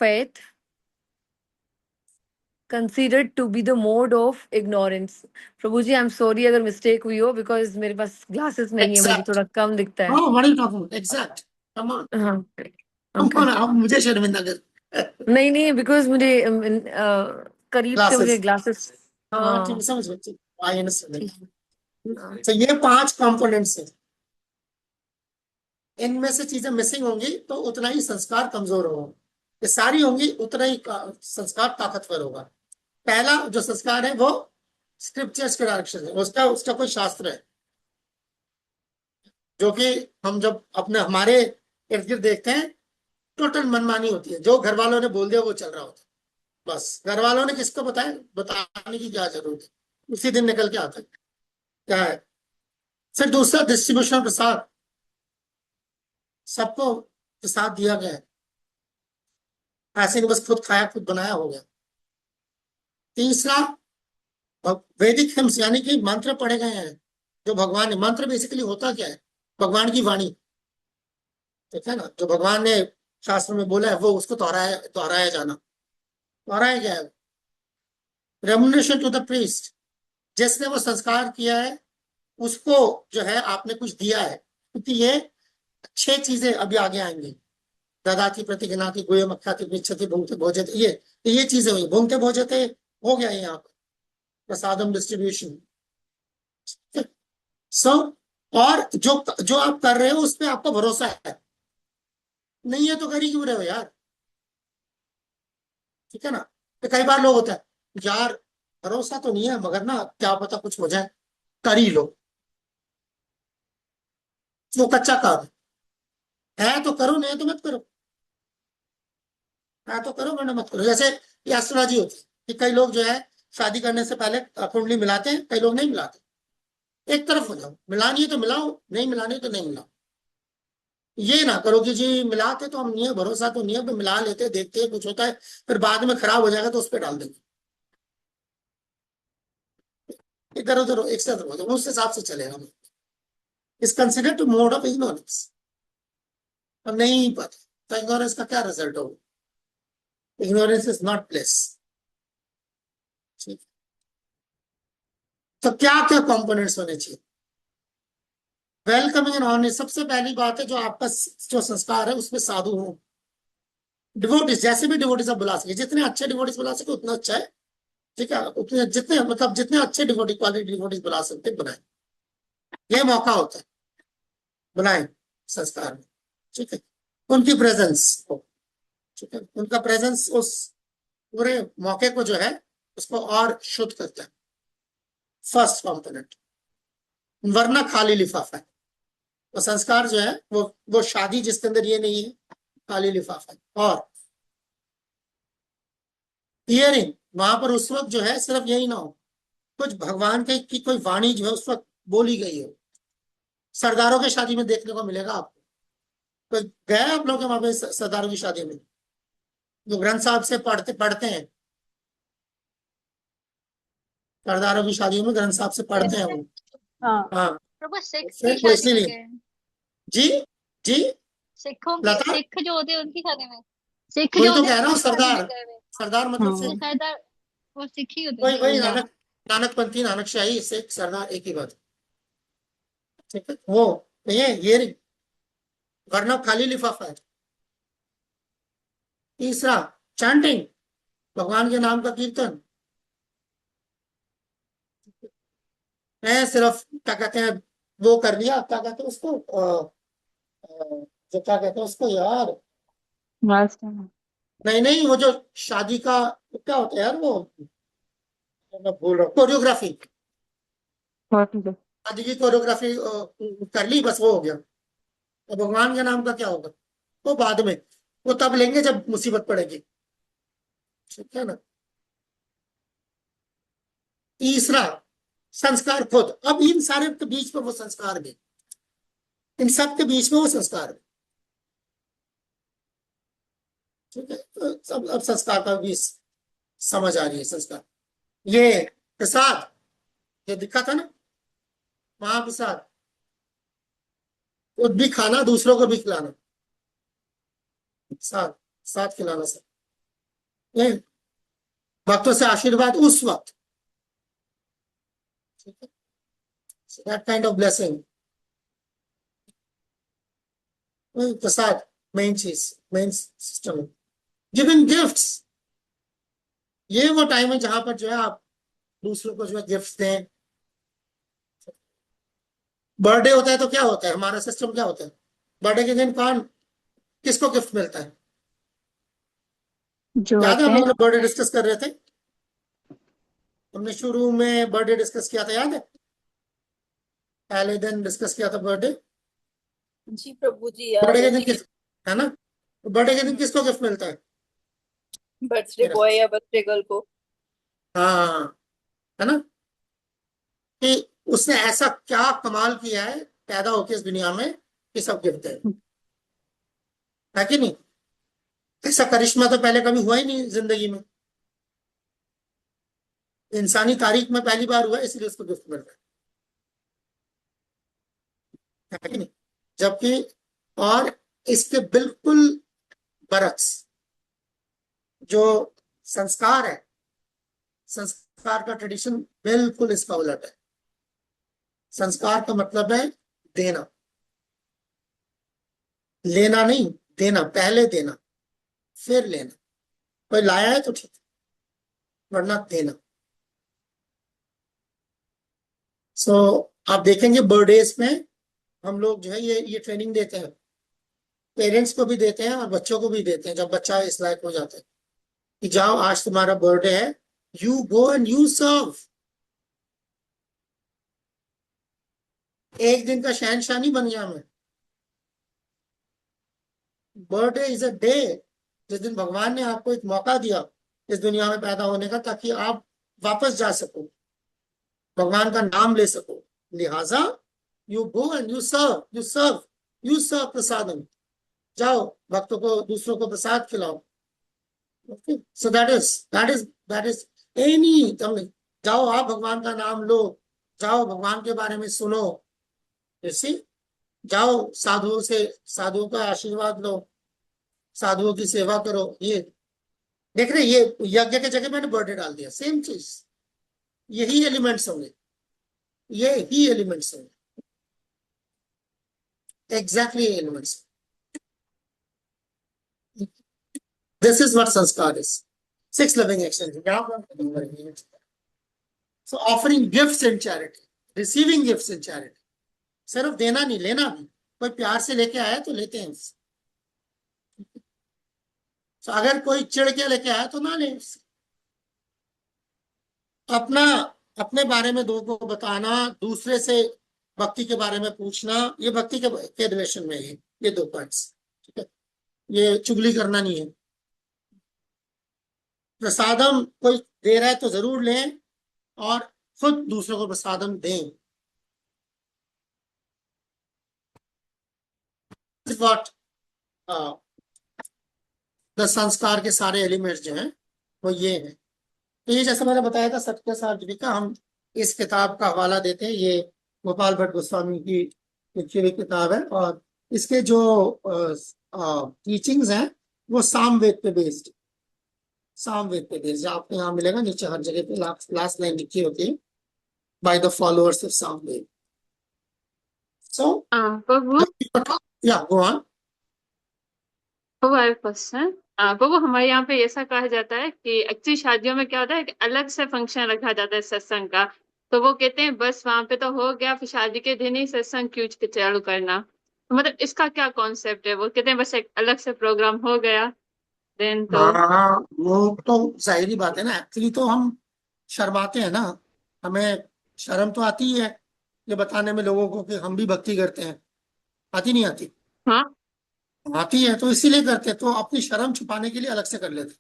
faith, considered to be the mode of ignorance. प्रभु जी, I'm sorry अगर mistake हुई हो, because मेरे पास glasses नहीं है, मुझे exact. थोड़ा कम दिखता है। हाँ what are you talking, exact, come on, हाँ। Come Okay. ऑन, आप मुझे शर्मिंदा कर। नहीं नहीं, because मुझे करीब से मुझे ग्लासेस, glasses। हाँ ठीक है, हाँ। समझ गए, आई अंडरस्टैंड। हाँ। तो ये 5 कंपोनेंट्स हैं, इनमें से चीजें मिसिंग होंगी तो उतना ही संस्कार कमजोर होगा, ये सारी होंगी उतना ही संस्कार ताकतवर होगा। पहला जो संस्कार है वो स्क्रिप्चर्स के डायरेक्शन है, उसका उसका कोई शास्त्र है, जो कि हम जब अपने हमारे इर्द गिर्द देखते हैं, टोटल मनमानी होती है, जो घर वालों ने बोल दिया वो चल रहा होता है। बस घर वालों ने किसको बताया, बताने की क्या जरूरत है, उसी दिन निकल के आता है क्या है। फिर दूसरा डिस्ट्रीब्यूशन ऑफ प्रसाद, सबको प्रसाद दिया गया है, ऐसे नहीं बस खुद खाया खुद बनाया हो गया। तीसरा वैदिक हिम्स, यानी कि मंत्र पढ़े गए हैं, जो भगवान ने, मंत्र बेसिकली होता क्या है, भगवान की वाणी, ठीक है ना, जो भगवान ने शास्त्र में बोला है वो उसको दोहराया दोहराया जाना, दोहराया गया है। रेमुनरेशन टू द प्रीस्ट, जिसने वो संस्कार किया है उसको जो है आपने कुछ दिया है, क्योंकि ये 6 चीजें अभी आगे आएंगी। ददाति प्रतिगृह्णाति गुह्यम अख्याति पृच्छति भुंक्ते भोजते, ये चीजें हुई, भुंक्ते भोजते हो गया यहाँ पर प्रसादम डिस्ट्रीब्यूशन। सो और जो जो आप कर रहे हो उस पर आपका भरोसा है, नहीं है तो कर ही क्यों रहे हो यार, ठीक है ना। तो कई बार लोग होता है, यार भरोसा तो नहीं है मगर ना क्या पता कुछ हो जाए, कर ही लो, वो कच्चा काम है तो करो, नहीं तो मत करो, है तो करो वरना मत करो। जैसे ये एस्ट्रोलॉजी होती है कि कई लोग जो है शादी करने से पहले कुंडली मिलाते हैं, कई लोग नहीं मिलाते, एक तरफ हो जाओ, मिलानी है तो मिलाओ, नहीं मिलानी तो नहीं मिलाओ। ये ना करो कि जी मिलाते तो हम नहीं है, भरोसा तो नहीं है, तो मिला लेते देखते हैं कुछ होता है, फिर बाद में खराब हो जाएगा तो उस पर डाल देंगे। इधर उधर एक साथ हो जाओ, उस हिसाब से चलेगा। Is considered to mode of ignorance, और नहीं पता तो इग्नोरेंस का क्या रिजल्ट होगा, इग्नोरेंस इज नॉट प्लेस। तो क्या क्या कंपोनेंट्स होने चाहिए, वेलकमिंग एंड ऑनेस्ट, सबसे पहली बात है जो आपका जो संस्कार है उसमें साधु हो, डिवोटिस, जैसे भी डिवोटिस आप बुला सके, जितने अच्छे डिवोटिस बुला सके उतना अच्छा है, ठीक है, उतने जितने मतलब जितने अच्छे डिवोटी क्वालिटी डिवोटिस बुला सकते बनाए, ये मौका होता है, बुलाएं संस्कार में, ठीक है, उनकी प्रेजेंस हो, ठीक है, उनका प्रेजेंस उस पूरे मौके को जो है उसको और शुद्ध करता है, फर्स्ट कॉम्पोनेंट, वरना खाली लिफाफा है। तो संस्कार जो है वो शादी जिसके अंदर ये नहीं है, खाली लिफाफा है। और हियरिंग, वहां पर उस वक्त जो है सिर्फ यही ना हो, कुछ भगवान के की कोई वाणी जो है उस वक्त बोली गई हो, सरदारों की शादी में देखने को मिलेगा आपको, तो गए आप लोग वहां पे सरदारों की शादी में, जो ग्रंथ साहब से पढ़ते पढ़ते हैं, सरदारों की शादियों में ग्रंथ साहब से पढ़ते हैं वो। हाँ हाँ, प्रभु सिख फिर की वो शादी में इसीलिए। गए? जी जी सिखों की, लता, सिख जो होते हैं उनकी शादी में, सिख वही जो तो होते हैं कह रहा हूँ, उनकी शादी में सरदार। गए हुए? सरदार मतलब वो सिख। सरदार, वो सिख ही होते वही वही हैं। नानक, नानकपंथी, नानकशाही, सिख, सरदार, एक ही बात। ठीक है, वो ये वरना खाली लिफाफा है। तीसरा, चैंटिंग, भगवान के नाम का कीर्तन है। सिर्फ क्या कहते हैं, वो कर लिया, क्या कहते हैं उसको, जो क्या कहते हैं उसको यार, बस नहीं नहीं, वो जो शादी का क्या होता है यार, वो मैं भूल रहा हूँ, कोरियोग्राफी। बहुत शादी की कोरियोग्राफी कर ली, बस वो हो गया। तो भगवान के नाम का क्या होगा, वो बाद में, वो तब लेंगे जब मुसीबत पड़ेगी। ठीक है ना। तीसरा, संस्कार खुद। अब इन सारे के बीच में वो संस्कार भी, इन सब के बीच में वो संस्कार भी। ठीक है, तो सब अब संस्कार का भी समझ आ रही है। संस्कार, ये प्रसाद, ये दिखा था ना, महाप्रसाद, खुद भी खाना, दूसरों को भी खिलाना, साथ साथ खिलाना सब, ये भक्तों से आशीर्वाद उस वक्त। ठीक है, that kind of blessing, Prasad, main चीज, मेन सिस्टम। गिविंग गिफ्ट्स, ये वो टाइम है जहां पर जो है आप दूसरों को जो है गिफ्ट दें। बर्थडे होता है तो क्या होता है, हमारा सिस्टम क्या होता है, बर्थडे के दिन कौन, किसको गिफ्ट मिलता है? जो याद है होते हम हैं। लोग बर्थडे डिस्कस कर रहे थे, हमने शुरू में बर्थडे डिस्कस किया था, याद है? पहले दिन डिस्कस किया था बर्थडे। जी प्रभु जी याद बर्थडे है। के दिन किस, है ना, बर्थडे के दिन किसको गिफ्ट मिलता है? बर्थडे बॉय या बर्थडे गर्ल को। हाँ, है ना, कि उसने ऐसा क्या कमाल किया है पैदा होकर इस दुनिया में कि सब गिफ्ट है कि नहीं? ऐसा करिश्मा तो पहले कभी हुआ ही नहीं जिंदगी में, इंसानी तारीख में पहली बार हुआ है, इसलिए उसको गिफ्ट मिल रहा है कि नहीं? जबकि, और इसके बिल्कुल बरक्स, जो संस्कार है, संस्कार का ट्रेडिशन बिल्कुल इसका उलट है। संस्कार का मतलब है देना, लेना नहीं, देना, पहले देना फिर लेना। कोई लाया है तो ठीक, वरना देना। सो आप देखेंगे बर्थडेज में हम लोग जो है ये ट्रेनिंग देते हैं, पेरेंट्स को भी देते हैं और बच्चों को भी देते हैं, जब बच्चा इस लायक हो जाता है कि जाओ आज तुम्हारा बर्थडे है, you go and you serve. एक दिन का शहंशाह नहीं बन गया मैं। बर्थडे इज अ डे, जिस दिन भगवान ने आपको एक मौका दिया इस दुनिया में पैदा होने का, ताकि आप वापस जा सको, भगवान का नाम ले सको। लिहाजा you go and you serve, you serve prasadam. जाओ भक्तों को, दूसरों को प्रसाद खिलाओ। सो दैट इज एनी, तुम जाओ, आप भगवान का नाम लो, जाओ भगवान के बारे में सुनो, जैसे जाओ साधुओं से, साधुओं का आशीर्वाद लो, साधुओं की सेवा करो। ये देख रहे, ये यज्ञ के जगह मैंने बर्थडे डाल दिया, सेम चीज, यही एलिमेंट्स होंगे, यही एलिमेंट्स होंगे, exactly elements. This is what sanskar is, six living action. So offering gifts in charity, receiving gifts in charity, सिर्फ देना नहीं, लेना भी। कोई प्यार से लेके आया तो लेते हैं उससे। तो अगर कोई चिढ़ के लेके आया तो ना ले उससे। अपना, अपने बारे में दो को बताना, दूसरे से भक्ति के बारे में पूछना, ये भक्ति के रिलेशन में है, ये दो पॉइंट्स। ठीक है, ये चुगली करना नहीं है। प्रसादम कोई दे रहा है तो जरूर लें, और खुद दूसरों को प्रसादम दें। व्हाट द संस्कार के सारे एलिमेंट्स जो हैं वो ये हैं। तो ये जैसे मैंने बताया था सत्य सार्वजनिका, हम इस किताब का हवाला देते हैं। ये गोपाल भट्ट गोस्वामी की लिखी हुई किताब है, और इसके जो टीचिंग्स हैं वो सामवेद पे बेस्ड, सामवेद पे बेस्ड। आपको यहाँ मिलेगा नीचे हर जगह पे लास्ट लाइन लिखी होती है, by the followers of Samaveda. So prabhu या go on. Prabhu I question. प्रभु हमारे यहाँ पे ऐसा कहा जाता है कि एक्चुअली शादियों में क्या होता है कि अलग से फंक्शन रखा जाता है सत्संग का। तो वो कहते हैं बस वहां पे तो हो गया, फिर शादी के दिन ही सत्संग क्यों चालू करना। तो मतलब इसका क्या कॉन्सेप्ट है? वो कहते हैं बस एक अलग से प्रोग्राम हो गया देन तो। हाँ, वो तो जाहिर बात है ना। एक्चुअली तो हम शर्माते हैं ना, हमें शर्म तो आती ही है ये बताने में लोगों को कि हम भी भक्ति करते हैं। आती नहीं आती? हाँ। आती है, तो इसीलिए करते हैं, तो अपनी शर्म छुपाने के लिए अलग से कर लेते हैं।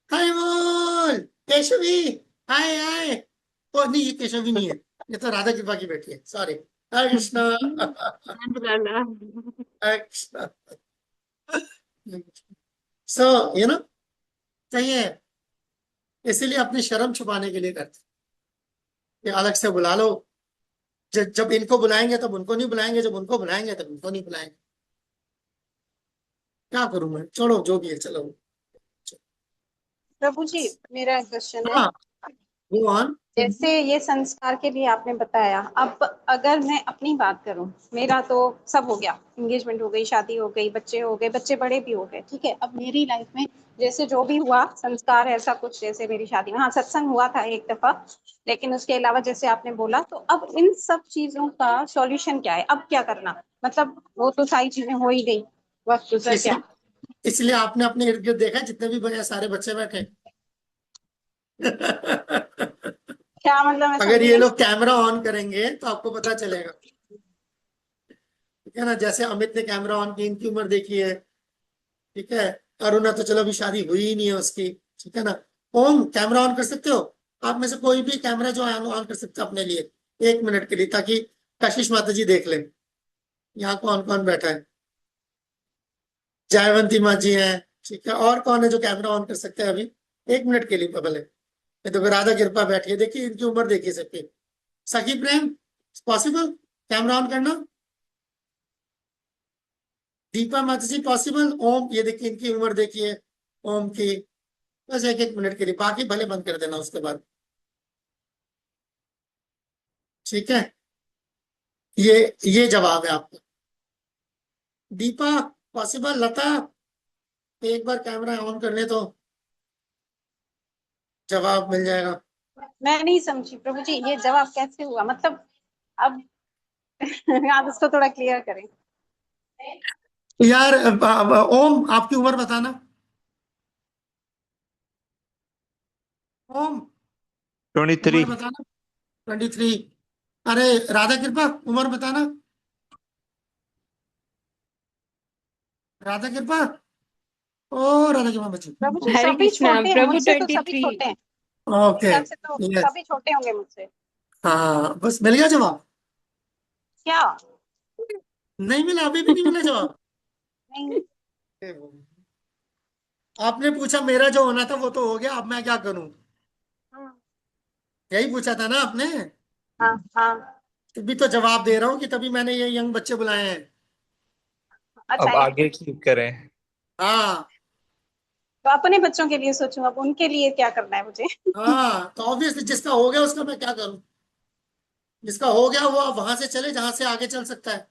हाय बोल केशवी, हाय हाय। ओ नहीं, ये केशवी नहीं है, ये तो राधा कृपा की बेटी है, sorry. Hare Krishna. Lala. Hare Krishna. So you know, सही है। इसीलिए अपनी शर्म छुपाने के लिए करते हैं कि अलग से बुला लो। जब इनको बुलाएंगे तब उनको नहीं बुलाएंगे, जब उनको बुलाएंगे तब इनको नहीं बुलाएंगे। क्या करूं मैं, छोड़ो जो भी है, चलो। प्रभु जी, मेरा क्वेश्चन है। हाँ, गो ऑन। जैसे ये संस्कार के लिए आपने बताया, अब अगर मैं अपनी बात करूं, मेरा तो सब हो गया, एंगेजमेंट हो गई, शादी हो गई, बच्चे हो गए, बच्चे बड़े भी हो गए, ठीक है। अब मेरी लाइफ में जैसे जो भी हुआ संस्कार ऐसा कुछ, जैसे मेरी शादी में हाँ सत्संग हुआ था एक दफा, लेकिन उसके अलावा जैसे आपने बोला, तो अब इन सब चीजों का सॉल्यूशन क्या है? अब क्या करना, मतलब वो तो सारी चीजें हो ही गई, वक्त गुजर गया। इसलिए आपने अपने इर्द गिर्द देखा जितने भी बड़े सारे बच्चे बैठे। क्या मतलब, मैं अगर समझी ये नहीं। लोग कैमरा ऑन करेंगे तो आपको पता चलेगा, ठीक है ना। जैसे अमित ने कैमरा ऑन की, इनकी उम्र देखी है, ठीक है। अरुणा तो चलो अभी शादी हुई ही नहीं है उसकी, ठीक है ना। ओम कैमरा ऑन कर सकते हो? आप में से कोई भी कैमरा जो है ऑन कर सकते हो अपने लिए 1 मिनट के लिए, ताकि कशिश माता जी देख लें यहाँ कौन कौन बैठा है। जयवंती माँ जी हैं, ठीक है। और कौन है जो कैमरा ऑन कर सकते हैं अभी 1 मिनट के लिए भले? ये तो राधा कृपा बैठी है, देखिए इनकी उम्र देखिए सबकी। सखी प्रेम, पॉसिबल कैमरा ऑन करना? दीपा माता जी पॉसिबल? ओम, ये देखिए इनकी उम्र देखिए ओम की। बस 1 1 मिनट के लिए, बाकी भले बंद कर देना उसके बाद, ठीक है। ये जवाब है आपका। दीपा पॉसिबल? लता, एक बार कैमरा ऑन कर ले तो जवाब मिल जाएगा। मैं नहीं समझी प्रभु जी, ये जवाब कैसे हुआ, मतलब अब आप इसको थोड़ा क्लियर करें। यार ओम आपकी उम्र बताना। ओम 23। उम्र बताना। 23। अरे राधा कृपा उम्र बताना। राधा कृपा, ओ राधा कृपा बच्ची। प्रभु जी हरे सभी कृष्णा छोटे हैं प्रभु मुझसे, तो सभी 23। छोटे हैं मेरे ओके, ख्याल से, तो यस। सभी छोटे होंगे मुझसे। हाँ, बस मिल गया जवाब? क्या? नहीं मिला, अभी भी नहीं मिला जवाब? नहीं। आपने पूछा मेरा जो होना था वो तो हो गया, अब मैं क्या करूं? हाँ यही पूछा था ना आपने? हाँ हाँ। तभी तो जवाब दे रहा हूँ कि तभी मैंने ये यंग बच्चे बुलाए हैं। अच्छा अब है। आगे की करें। हाँ। तो अपने बच्चों के लिए सोचूं, अब उनके लिए क्या करना है मुझे? हाँ, तो ऑब्वियसली जिसका हो गया उसका मैं क्या करूं? जिसका हो गया वो अब वहां से चले जहां से आगे चल सकता है,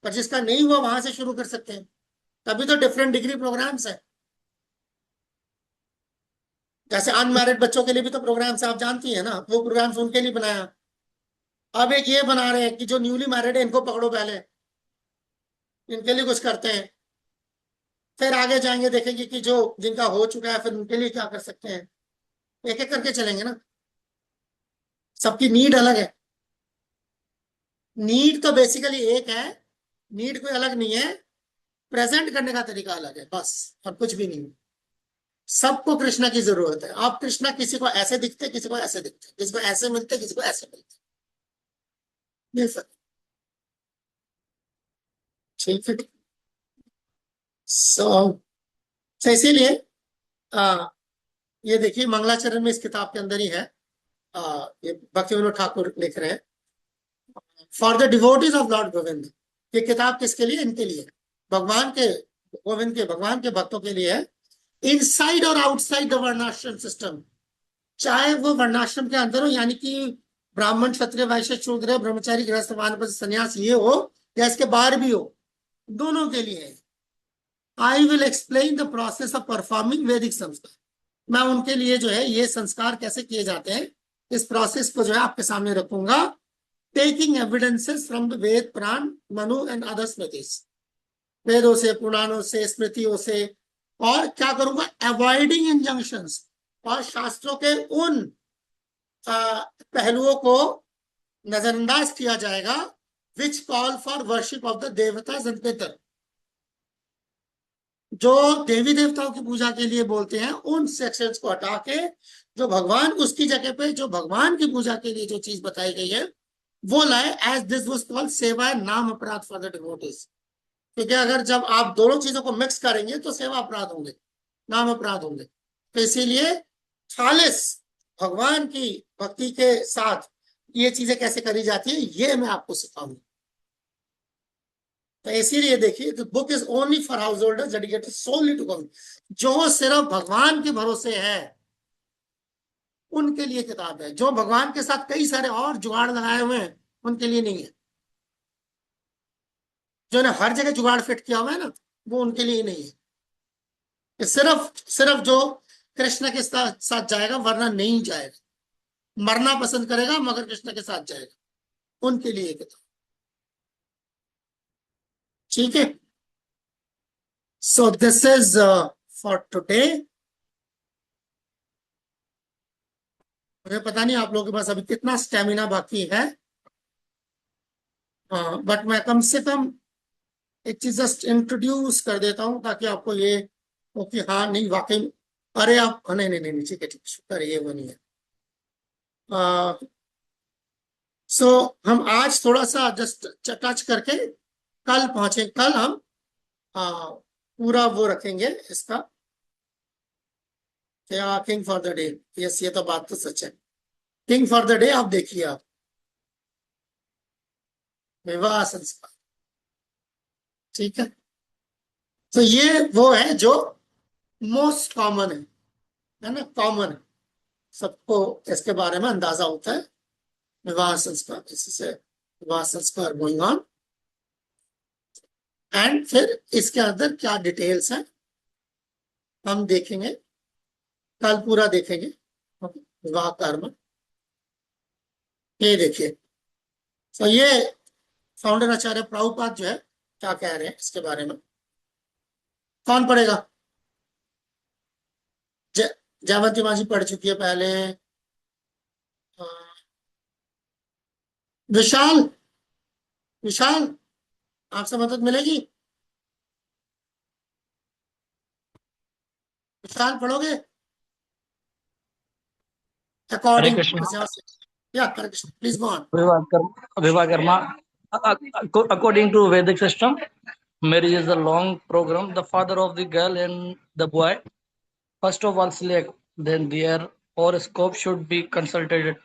पर जिसका नहीं हुआ वहां से शुरू कर सकते हैं। तभी तो डिफरेंट डिग्री प्रोग्राम्स है। जैसे अनमैरिड बच्चों के लिए भी तो प्रोग्राम्स आप जानती है ना, वो प्रोग्राम्स उनके लिए बनाया। अब एक ये बना रहे हैं कि जो न्यूली मैरिड है इनको पकड़ो पहले, इनके लिए कुछ करते हैं। फिर आगे जाएंगे देखेंगे कि जो जिनका हो चुका है फिर उनके लिए क्या कर सकते हैं। एक एक करके चलेंगे ना, सबकी नीड अलग है। नीड तो बेसिकली एक है, नीड कोई अलग नहीं है, प्रेजेंट करने का तरीका अलग है, बस और कुछ भी नहीं। सबको कृष्णा की जरूरत है। आप कृष्णा किसी को ऐसे दिखते, किसी को ऐसे दिखते, किसी को ऐसे मिलते, किसी को ऐसे मिलते, ये सब, ठीक है। सो इसीलिए ये देखिए मंगलाचरण में इस किताब के अंदर ही है। ये भक्ति विनोद ठाकुर लिख रहे हैं, for the devotees of Lord Govind. ये किताब किसके लिए? इनके लिए, भगवान के, गोविंद के, भगवान के भक्तों के लिए है। इनसाइड और आउटसाइड द वर्णाश्रम सिस्टम, चाहे वो वर्णाश्रम के अंदर हो, यानी कि ब्राह्मण, क्षत्रिय, वैश्य, शूद्र, ब्रह्मचारी, गृहस्थ, वानप्रस्थ, संन्यास ये हो, या इसके बाहर भी हो, दोनों के लिए है। I will explain the process of performing वैदिक संस्कार। मैं उनके लिए जो है ये संस्कार कैसे किए जाते हैं, इस प्रोसेस को जो है आपके सामने रखूंगा। Taking evidences from the Veda, Purana, Manu and other smritis, वेदों से, पुराणों से, स्मृतियों से। और क्या करूंगा? अवॉइडिंग इंजंक्शंस, और शास्त्रों के उन पहलुओं को नजरअंदाज किया जाएगा which call for worship of the देवताज and पितर, जो देवी देवताओं की पूजा के लिए बोलते हैं, उन सेक्शंस को हटा के जो भगवान, उसकी जगह पे जो भगवान की पूजा के लिए जो चीज बताई गई है वो लाए। एज दिस वाज कॉल्ड सेवा नाम अपराध फॉर द डिवोटीज। क्योंकि अगर जब आप दोनों चीजों को मिक्स करेंगे तो सेवा अपराध होंगे, नाम अपराध होंगे। तो इसीलिए खालिस भगवान की भक्ति के साथ ये चीजें कैसे करी जाती है ये मैं आपको सिखाऊंगा। तो इसीलिए देखिए, the book is only for householders dedicated solely to God. जो सिर्फ भगवान के भरोसे है उनके लिए किताब है। जो भगवान के साथ कई सारे और जुगाड़ लगाए हुए हैं उनके लिए नहीं है। जो ने हर जगह जुगाड़ फिट किया हुआ है ना, वो उनके लिए नहीं है। ये सिर्फ सिर्फ जो कृष्ण के साथ जाएगा, वरना नहीं जाएगा। मरना पसंद करेगा मगर कृष्ण के साथ जाएगा, उनके लिए किताब। ठीक है, so this is for today. मुझे पता नहीं आप लोगों के पास अभी कितना स्टेमिना बाकी है, बट मैं कम से कम एक चीज जस्ट इंट्रोड्यूस कर देता हूं ताकि आपको ये हो कि हाँ नहीं वाकई। अरे आप, नहीं नहीं नहीं, ठीक है ठीक है, शुक्र है, ये वो नहीं है। सो हम आज थोड़ा सा जस्ट टच करके कल पहुंचे। कल हम पूरा वो रखेंगे इसका, क्या king for the day. Yes, ये तो बात तो सच है। किंग फॉर द डे आप देखिए, आप विवाह संस्कार। ठीक है, तो ये वो है जो मोस्ट कॉमन है ना, कॉमन है, सबको इसके बारे में अंदाजा होता है। विवाह संस्कार, इसी से विवाह संस्कार गोइंग ऑन। एंड फिर इसके अंदर क्या डिटेल्स है हम देखेंगे, कल पूरा देखेंगे। विवाह कर्म, ये देखिए। तो ये फाउंडर आचार्य प्रभुपाद जो है क्या कह रहे हैं इसके बारे में, कौन पढ़ेगा? जयवंती माँ जी पढ़ चुकी है पहले। विशाल, विशाल आपसे मदद मिलेगी? विशाल पढ़ोगे? हरे अकॉर्डिंग कृष्ण। या हरे कृष्ण, प्लीज गो ऑन। विवाह Karma according to Vedic system, marriage is a long program. The father of the girl and the boy first of all select, then their horoscope should be consulted,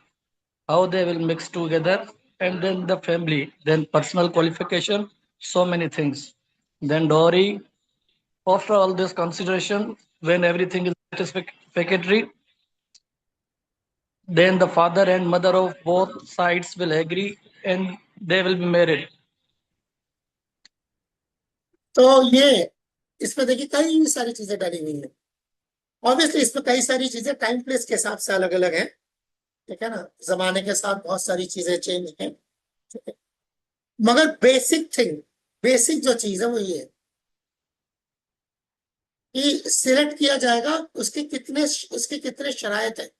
how they will mix together, and then the family, then personal qualification, so many things, then dowry. After all this consideration, when everything is satisfactory, then the father and mother of both sides will agree and they will be married. तो ये इसमें देखिए कई सारी चीजें डाली हुई है। ऑब्वियसली इसमें कई सारी चीजें टाइम प्लेस के हिसाब से अलग अलग है, ठीक है ना, जमाने के साथ बहुत सारी चीजें चेंज हैं, ठीक है। मगर बेसिक थिंग, बेसिक जो चीज है वो ये है कि सिलेक्ट किया जाएगा उसके कितने शरायत है,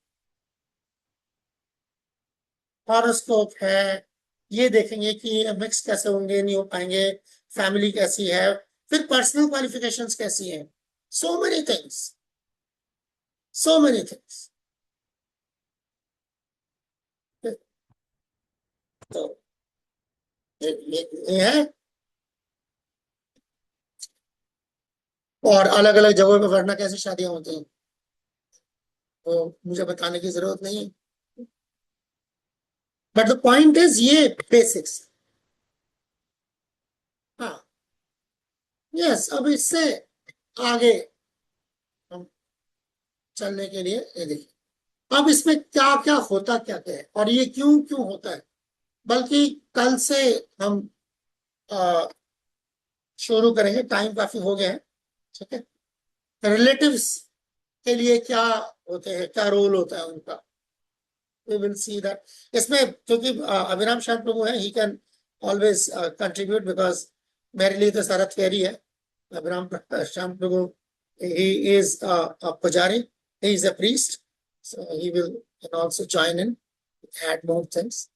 हॉरोस्कोप है, ये देखेंगे कि मिक्स कैसे होंगे, नहीं हो पाएंगे, फैमिली कैसी है, फिर पर्सनल क्वालिफिकेशंस कैसी हैं, so many things, so many things. तो ये है, और अलग अलग जगहों पे वरना कैसे शादियां होती हैं। तो मुझे बताने की जरूरत नहीं है, बट द पॉइंट इज ये बेसिक्स। हाँ, यस, अब इससे आगे हम चलने के लिए ये देखिए अब इसमें क्या क्या होता क्या क्या है और ये क्यों क्यों होता है। बल्कि कल से हम शुरू करेंगे, टाइम काफी हो गया है, ठीक है। रिलेटिव्स के लिए क्या होते हैं, क्या रोल होता है उनका, we will see that। इसमें क्योंकि अभिराम श्याम प्रभु है, he can always contribute because मेरे लिए तो सारा theory है। अभिराम श्याम प्रभु, he is a पुजारी, he is a priest, so he will can also join in, add more things।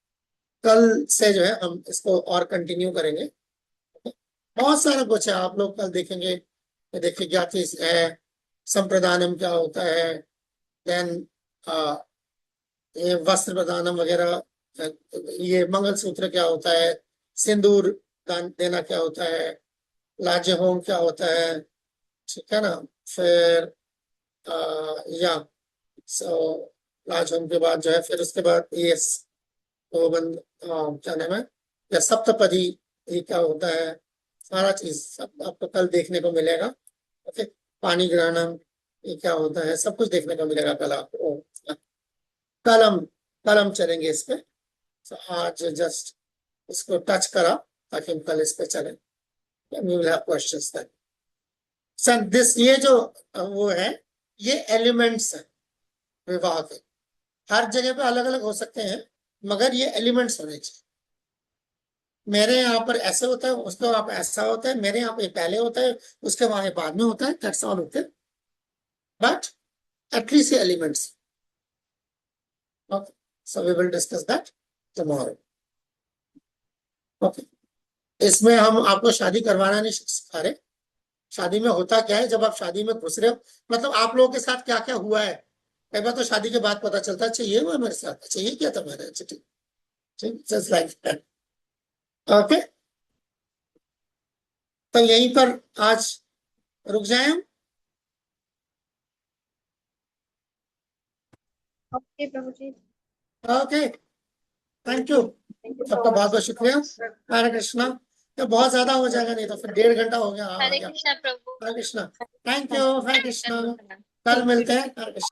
कल से जो है हम इसको और कंटिन्यू करेंगे। बहुत सारा कुछ है, आप लोग कल देखेंगे। देखिए क्या चीज है, संप्रदानम क्या होता है, देन ये वस्त्र प्रदानम वगैरह, ये मंगलसूत्र क्या होता है, सिंदूर दान देना क्या होता है, लाज्य होम क्या होता है, ठीक है ना। फिर या सो लाज होम के बाद जो है, फिर उसके बाद ये तो बंद क्या नाम है, या सप्तपदी, ये क्या होता है, सारा चीज सब आपको कल देखने को मिलेगा। ओके, पानी ग्रहणम ये क्या होता है, सब कुछ देखने को मिलेगा कल आपको। कल हम चलेंगे इस पे। तो आज जस्ट इसको टच करा ताकि हम कल इस पे चलें। We will have questions then। Sir this, ये जो वो है, ये एलिमेंट्स है विवाह के। हर जगह पे अलग अलग हो सकते हैं, मगर ये एलिमेंट्स होने चाहिए। मेरे यहाँ पर ऐसे होता है, उसके वहां पे ऐसा होता है, मेरे यहाँ पे पहले होता है, उसके वहां बाद में होता है, दैट्स ऑल होते हैं, बट एटलीस्ट ये elements. Okay, so we will discuss that tomorrow. Okay, इसमें हम आपको शादी करवाना नहीं सिखा रहे। शादी में होता क्या है, जब आप शादी में घुस रहे हो, मतलब आप लोगों के साथ क्या क्या हुआ है, कई बार तो शादी के बाद पता चलता है, अच्छा ये हुआ मेरे साथ, अच्छा ये क्या था मेरे, अच्छा ठीक ठीक, जस्ट लाइक दैट। ओके, तो यहीं पर आज रुक जाए हम। ओके प्रभु जी। ओके, थैंक यू, सबका बहुत बहुत शुक्रिया। हरे कृष्णा। तो बहुत ज्यादा हो जाएगा, नहीं तो फिर 1.5 घंटा हो गया। हरे कृष्णा प्रभु। हरे कृष्णा, थैंक यू, हरे कृष्णा। कल मिलते हैं, हरे कृष्णा।